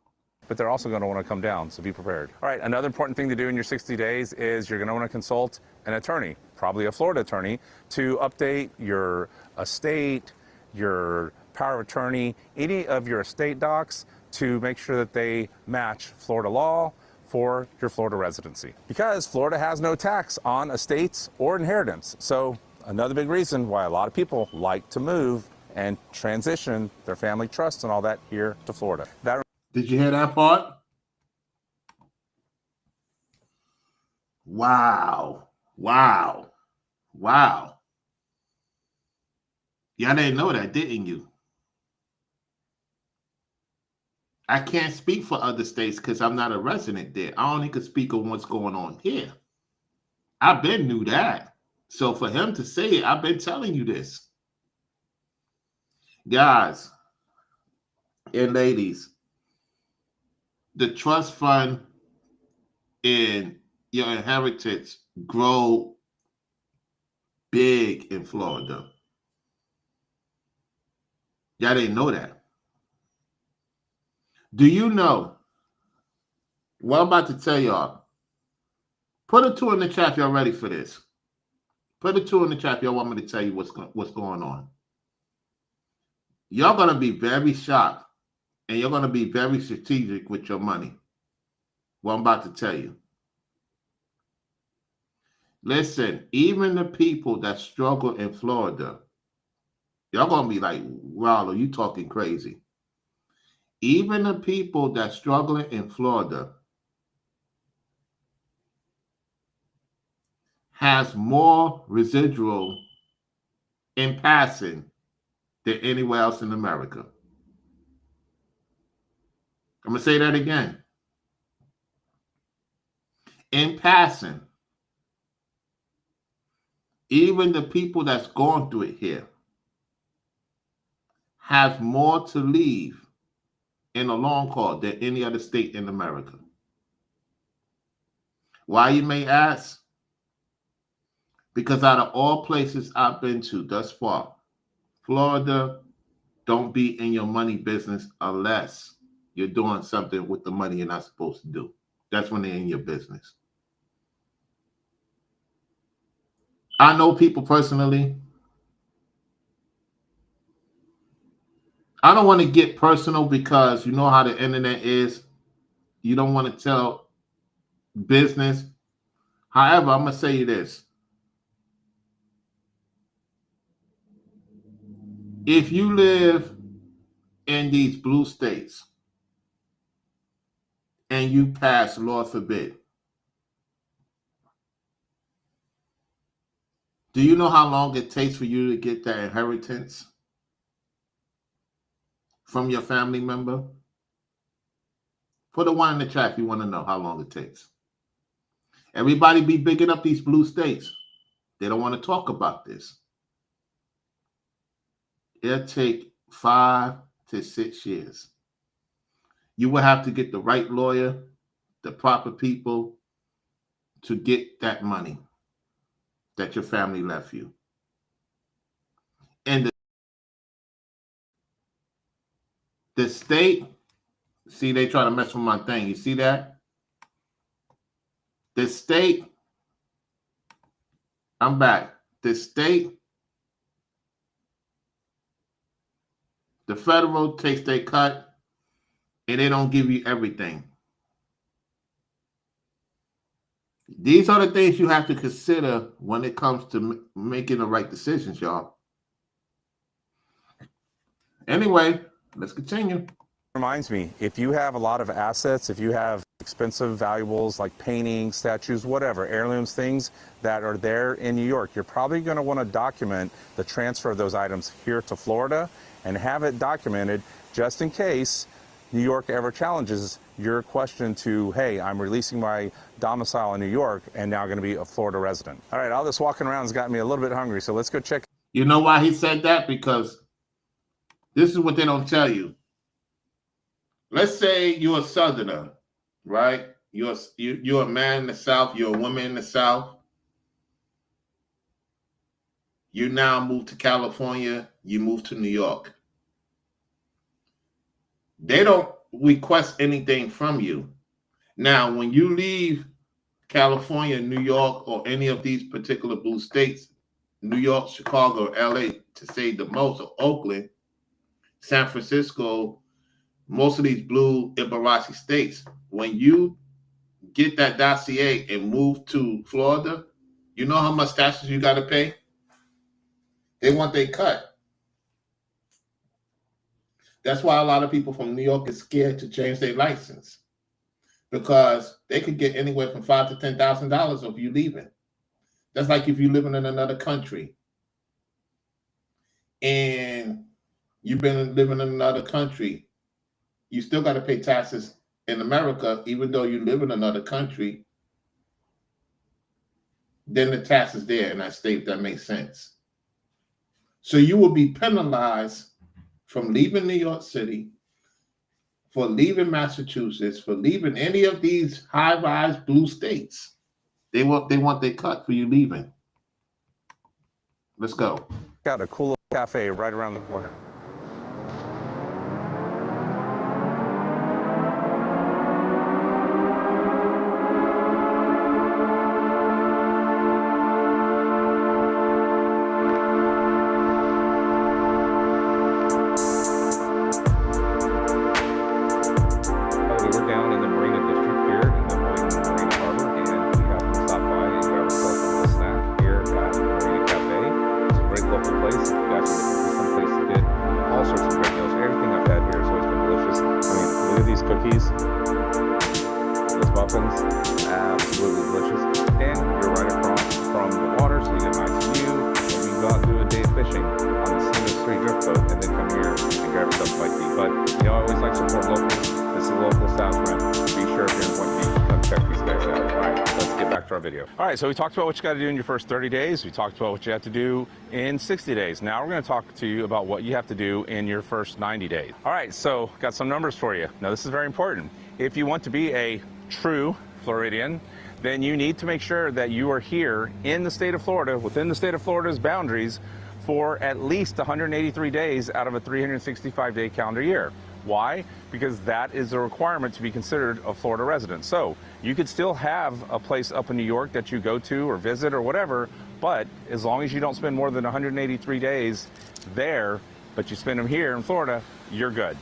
But they're also going to want to come down, so be prepared. All right, another important thing to do in your 60 days is you're going to want to consult an attorney, probably a Florida attorney, to update your estate, your power of attorney, any of your estate docs to make sure that they match Florida law for your Florida residency. Because Florida has no tax on estates or inheritance. So another big reason why a lot of people like to move and transition their family trusts and all that here to Florida.
Did you hear that part? Wow. Wow. Wow. Y'all didn't know that, didn't you? I can't speak for other states because I'm not a resident there. I only can speak on what's going on here. I've been knew that. So for him to say it, I've been telling you this. Guys and ladies, the trust fund in your inheritance grow big in Florida. Y'all didn't know that. Do you know what I'm about to tell y'all? Put a 2 in the chat if y'all ready for this. Put a 2 in the chat if y'all want me to tell you what's going on. Y'all going to be very shocked, and you're going to be very strategic with your money. What I'm about to tell you. Listen, even the people that struggle in Florida, y'all going to be like, wow, you talking crazy. Even the people that struggling in Florida has more residual in passing than anywhere else in America. I'm going to say that again. In passing, even the people that's going through it here have more to leave in a long haul than any other state in America. Why, you may ask? Because out of all places I've been to thus far, Florida don't be in your money business unless you're doing something with the money you're not supposed to do. That's when they're in your business. I know people personally. I don't want to get personal because you know how the internet is. You don't want to tell business. However, I'm going to say this. If you live in these blue states and you pass, Lord forbid, do you know how long it takes for you to get that inheritance from your family member? Put a one in the chat if you want to know how long it takes. Everybody be bigging up these blue states. They don't want to talk about this. It'll take 5 to 6 years. You will have to get the right lawyer, the proper people to get that money that your family left you. And the state, see, they try to mess with my thing. You see that? The state, I'm back. The state, the federal takes their cut and they don't give you everything. These are the things you have to consider when it comes to making the right decisions, y'all. Anyway, let's continue.
Reminds me, if you have a lot of assets, if you have expensive valuables like paintings, statues, whatever, heirlooms, things that are there in New York, you're probably going to want to document the transfer of those items here to Florida and have it documented just in case New York ever challenges your question to, hey, I'm releasing my domicile in New York and now going to be a Florida resident. All right, all this walking around has got me a little bit hungry, so let's go check.
You know why he said that? Because this is what they don't tell you. Let's say you're a Southerner, right? You're a man in the South. You're a woman in the South. You now move to California. You move to New York. They don't request anything from you. Now, when you leave California, New York, or any of these particular blue states, New York, Chicago, LA, to say the most, or Oakland, San Francisco, most of these blue Ibaraki states, when you get that dossier and move to Florida, you know how much taxes you got to pay? They want their cut. That's why a lot of people from New York is scared to change their license, because they could get anywhere from $5,000 to $10,000 of you leaving. That's like if you're living in another country and you've been living in another country, you still got to pay taxes in America, even though you live in another country. Then the tax is there in that state, if that makes sense. So you will be penalized from leaving New York City, for leaving Massachusetts, for leaving any of these high-rise blue states. They want their cut for you leaving. Let's go.
Got a cool little cafe right around the corner. So we talked about what you got to do in your first 30 days. We talked about what you have to do in 60 days. Now we're going to talk to you about what you have to do in your first 90 days. All right, so got some numbers for you. Now this is very important. If you want to be a true Floridian, then you need to make sure that you are here in the state of Florida, within the state of Florida's boundaries, for at least 183 days out of a 365-day calendar year. Why? Because that is a requirement to be considered a Florida resident. So you could still have a place up in New York that you go to or visit or whatever, but as long as you don't spend more than 183 days there, but you spend them here in Florida, you're good.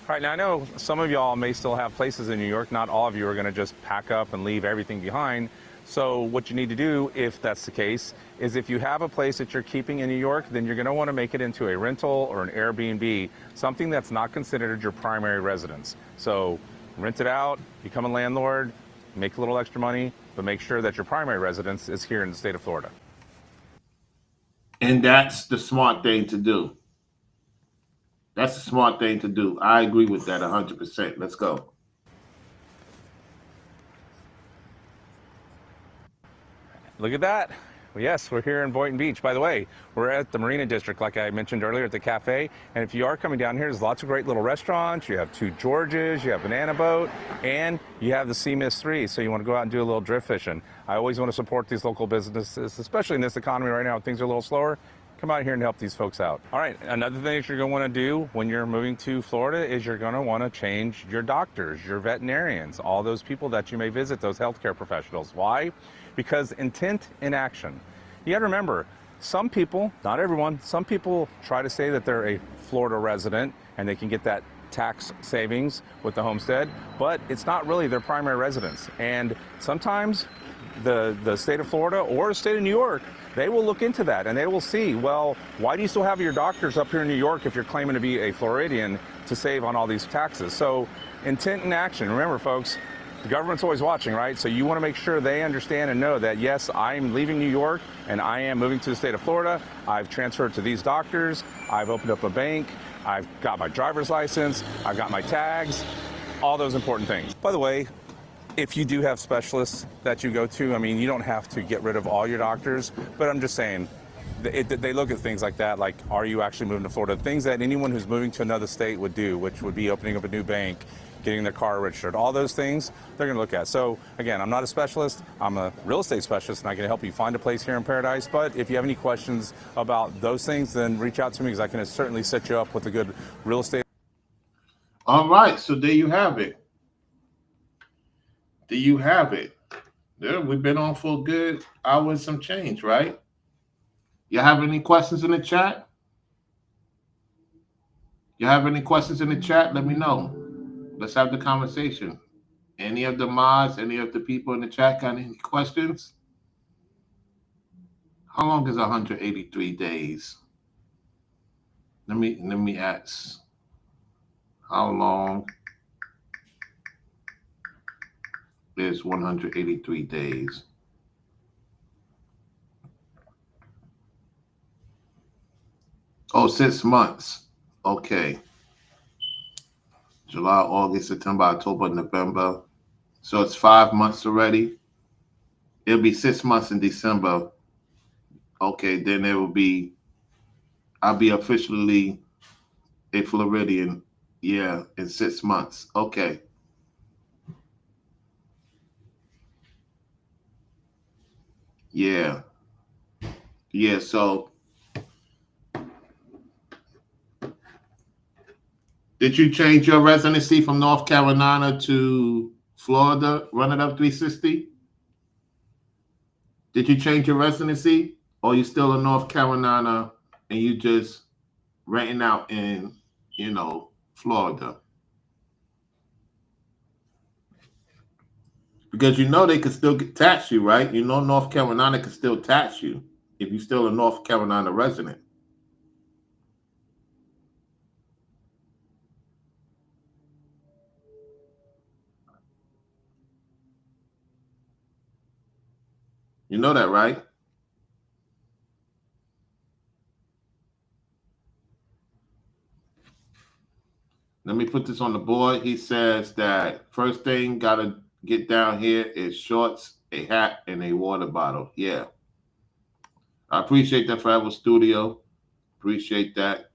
All right, now I know some of y'all may still have places in New York. Not all of you are going to just pack up and leave everything behind. So what you need to do, if that's the case, is if you have a place that you're keeping in New York, then you're going to want to make it into a rental or an Airbnb, something that's not considered your primary residence. So rent it out, become a landlord, make a little extra money, but make sure that your primary residence is here in the state of Florida.
And that's the smart thing to do. That's the smart thing to do. I agree with that 100%. Let's go.
Look at that. Well, yes, we're here in Boynton Beach. By the way, we're at the Marina District, like I mentioned earlier, at the cafe. And if you are coming down here, there's lots of great little restaurants. You have Two Georges, you have Banana Boat, and you have the Sea Mist 3. So you want to go out and do a little drift fishing. I always want to support these local businesses, especially in this economy right now when things are a little slower. Come out here and help these folks out. All right, another thing that you're going to want to do when you're moving to Florida is you're going to want to change your doctors, your veterinarians, all those people that you may visit, those healthcare professionals. Why? Because intent in action. You got to remember, some people, not everyone, some people try to say that they're a Florida resident and they can get that tax savings with the homestead, but it's not really their primary residence. And sometimes the state of Florida or the state of New York, they will look into that and they will see, well, why do you still have your doctors up here in New York if you're claiming to be a Floridian to save on all these taxes? So intent and action. Remember, folks, the government's always watching, right? So you want to make sure they understand and know that, yes, I'm leaving New York and I am moving to the state of Florida. I've transferred to these doctors. I've opened up a bank. I've got my driver's license. I've got my tags, all those important things. By the way, if you do have specialists that you go to, I mean, you don't have to get rid of all your doctors, but I'm just saying, they look at things like that, like, are you actually moving to Florida? Things that anyone who's moving to another state would do, which would be opening up a new bank, getting their car registered, all those things they're going to look at. So again, I'm not a specialist, I'm a real estate specialist, and I can help you find a place here in Paradise. But if you have any questions about those things, then reach out to me, because I can certainly set you up with a good real estate.
All right, so there you have it. There you have it. Yeah, we've been on for a good hour and some change, right? You have any questions in the chat? You have any questions in the chat? Let me know. Let's have the conversation. Any of the mods, any of the people in the chat got any questions? How long is 183 days? Let me ask. How long is 183 days? Oh, 6 months. Okay. July, August, September, October, November. So it's 5 months already. It'll be 6 months in December. Okay, then it will be, I'll be officially a Floridian, yeah, in 6 months. Okay. Yeah. Yeah, so did you change your residency from North Carolina to Florida, run it up 360? Did you change your residency, or you still in North Carolina and you just renting out in, Florida? Because they could still tax you, right? North Carolina could still tax you if you're still a North Carolina resident. You know that, right? Let me put this on the board. He says that first thing got to get down here is shorts, a hat, and a water bottle. Yeah. I appreciate that, Forever Studio. Appreciate that.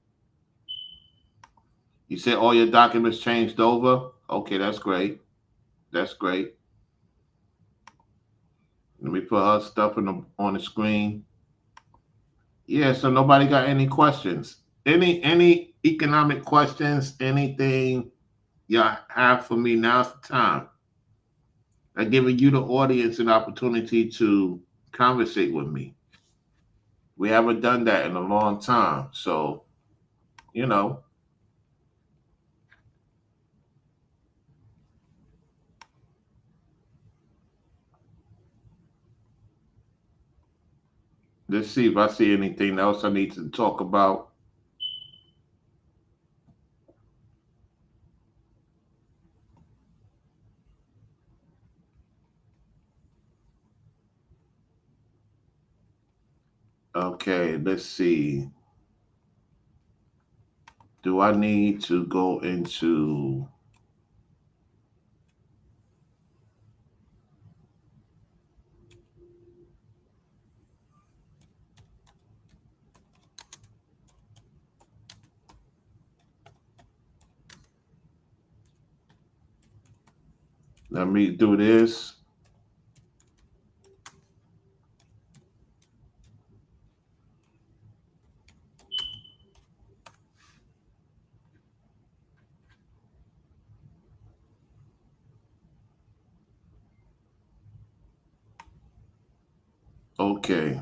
You said all your documents changed over? Okay, that's great. That's great. Let me put her stuff on the screen. Yeah, so nobody got any questions. Any economic questions, anything y'all have for me? Now's the time. I'm giving you, the audience, an opportunity to conversate with me. We haven't done that in a long time. So, Let's see if I see anything else I need to talk about. Okay, let's see. Do I need to go into... Let me do this. Okay.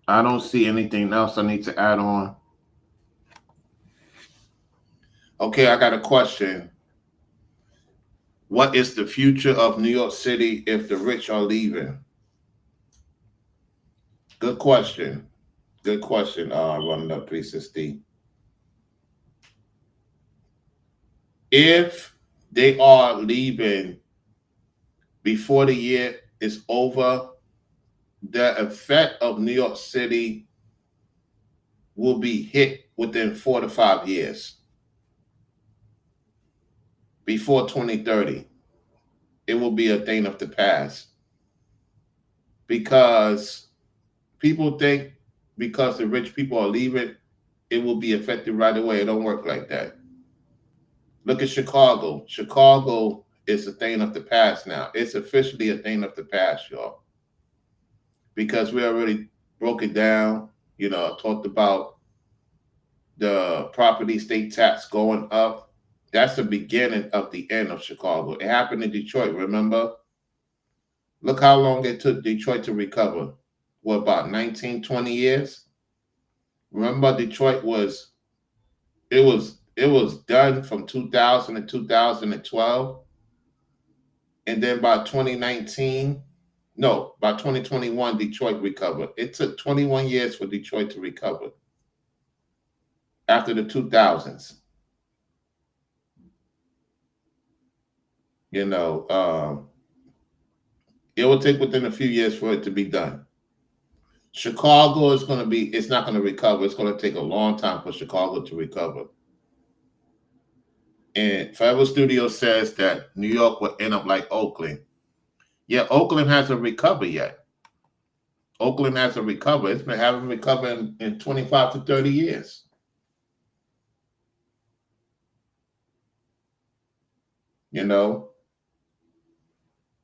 I don't see anything else I need to add on. Okay, I got a question. What is the future of New York City if the rich are leaving? Good question. Good question, running up 360. If they are leaving before the year is over, the effect of New York City will be hit within 4 to 5 years. Before 2030, it will be a thing of the past. Because people think because the rich people are leaving, it will be affected right away. It don't work like that. Look at Chicago. Chicago is a thing of the past now. It's officially a thing of the past, y'all. Because we already broke it down, talked about the property state tax going up. That's the beginning of the end of Chicago. It happened in Detroit, remember? Look how long it took Detroit to recover. What, about 19, 20 years? Remember, Detroit was done from 2000 to 2012. And then by 2021, Detroit recovered. It took 21 years for Detroit to recover after the 2000s. It will take within a few years for it to be done. Chicago is it's not going to recover. It's going to take a long time for Chicago to recover. And Forever Studio says that New York will end up like Oakland. Yeah, Oakland hasn't recovered yet. Oakland hasn't recovered. It's been having recovered in 25 to 30 years.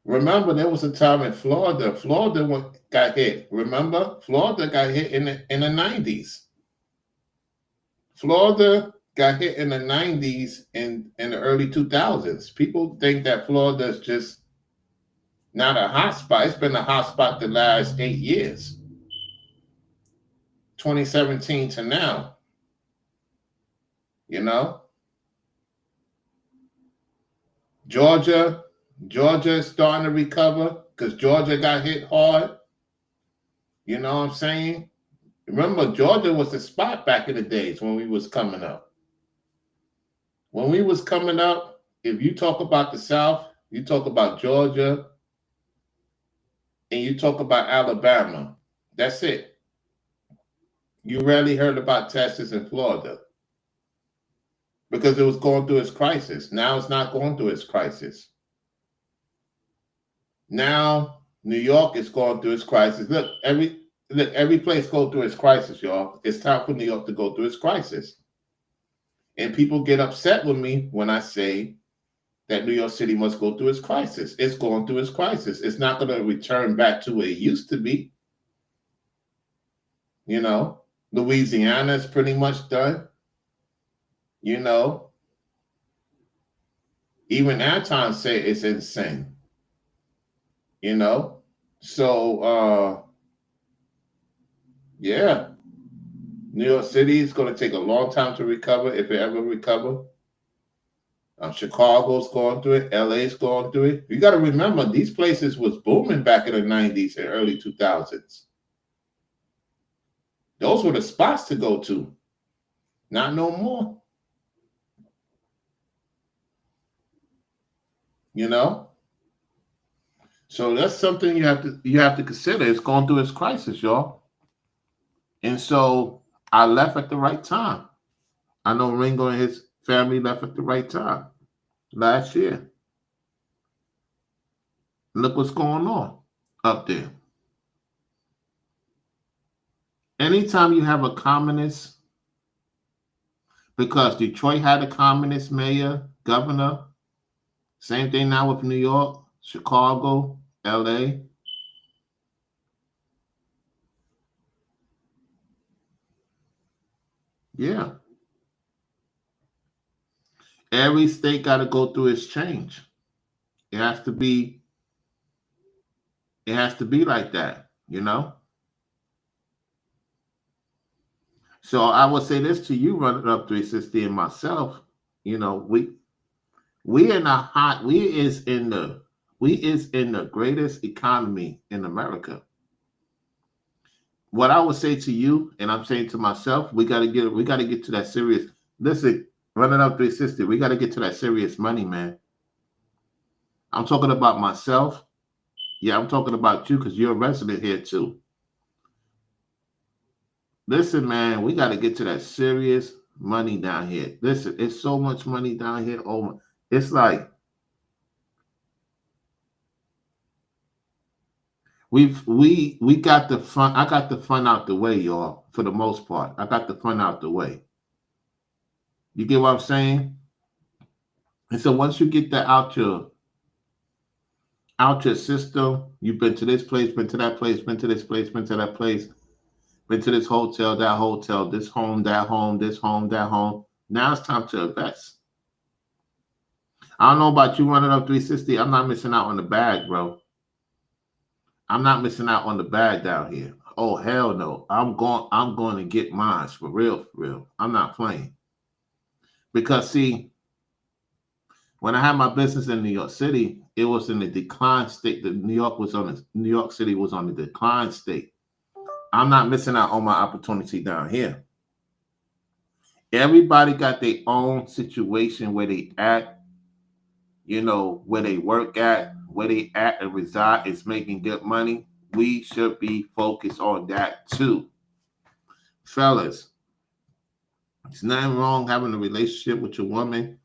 Remember, there was a time in Florida. Florida got hit. Remember, Florida got hit in the 90s. Florida got hit in the 90s and in the early 2000s. People think that Florida is just not a hot spot. It's been a hot spot the last 8 years. 2017 to now. Georgia is starting to recover because Georgia got hit hard. You know what I'm saying? Remember, Georgia was the spot back in the days when we was coming up. When we was coming up, if you talk about the South, you talk about Georgia, and you talk about Alabama. That's it. You rarely heard about Texas and Florida because it was going through its crisis. Now it's not going through its crisis. Now New York is going through its crisis. Look, every place goes through its crisis, y'all. It's time for New York to go through its crisis. And people get upset with me when I say that New York City must go through its crisis. It's going through its crisis. It's not going to return back to where it used to be. Louisiana is pretty much done. Even Anton said it's insane. So Yeah. New York City is going to take a long time to recover, if it ever recover. Chicago's going through it. LA's going through it. You got to remember, these places was booming back in the 90s and early 2000s. Those were the spots to go to. Not no more. You know? So that's something you have to consider. It's going through its crisis, y'all. And so I left at the right time. I know Ringo and his family left at the right time last year. Look what's going on up there. Anytime you have a communist, because Detroit had a communist mayor, governor, same thing now with New York, Chicago, LA. Yeah. Every state got to go through its change. It has to be like that, you know? So I would say this to you, Running Up 360 and myself, you know, we is in the greatest economy in America. What I would say to you, and I'm saying to myself, we gotta get to that serious. Listen, Running Up 360, we gotta get to that serious money, man. I'm talking about myself. Yeah, I'm talking about you because you're a resident here too. Listen, man, we got to get to that serious money down here. Listen, it's so much money down here. Oh, it's like we got the fun. I got the fun out the way, y'all. For the most part, I got the fun out the way. You get what I'm saying? And so once you get that out your system, you've been to this place, been to that place, been to this place, been to that place. Been to this hotel, that hotel, this home, that home, this home, that home. Now it's time to invest. I don't know about you, Running Up 360. I'm not missing out on the bag, bro. I'm not missing out on the bag down here. Oh, hell no. I'm going to get mine for real, for real. I'm not playing. Because see, when I had my business in New York City, it was in the decline state. New York City was on the decline state. I'm not missing out on my opportunity down here. Everybody got their own situation where they at, you know, where they work at, where they at and reside is making good money. We should be focused on that too. Fellas, there's nothing wrong having a relationship with your woman,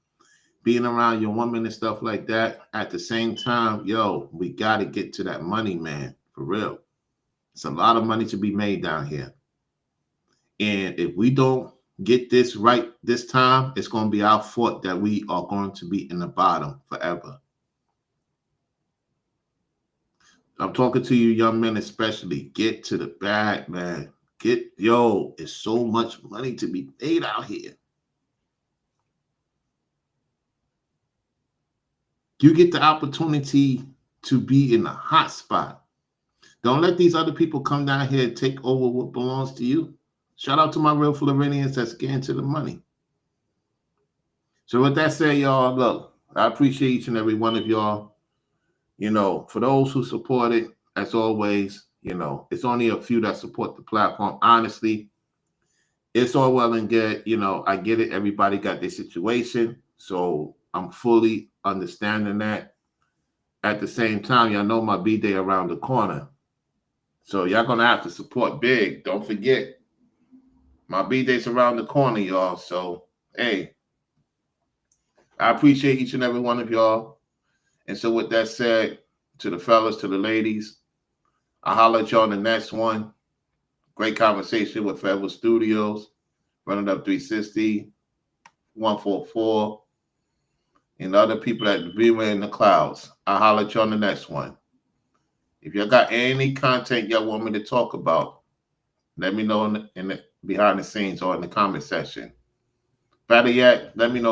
being around your woman and stuff like that. At the same time, yo, we got to get to that money, man, for real. It's a lot of money to be made down here. And if we don't get this right this time, it's going to be our fault that we are going to be in the bottom forever. I'm talking to you young men especially. Get to the bag, man. It's so much money to be made out here. You get the opportunity to be in a hot spot. Don't let these other people come down here and take over what belongs to you. Shout out to my real Floridians that's getting to the money. So with that said, y'all, look, I appreciate each and every one of y'all. You know, for those who support it, as always, you know, it's only a few that support the platform. Honestly, it's all well and good. You know, I get it. Everybody got their situation. So I'm fully understanding that. At the same time, y'all know my B-Day around the corner. So y'all going to have to support big. Don't forget. My B-Day's around the corner, y'all. So, hey, I appreciate each and every one of y'all. And so with that said, to the fellas, to the ladies, I'll holler at y'all in the next one. Great conversation with Federal Studios, Running Up 360, 144, and the other people that be in the clouds. I'll holler at y'all in the next one. If y'all got any content y'all want me to talk about, let me know in the behind the scenes or in the comment section. Better yet, let me know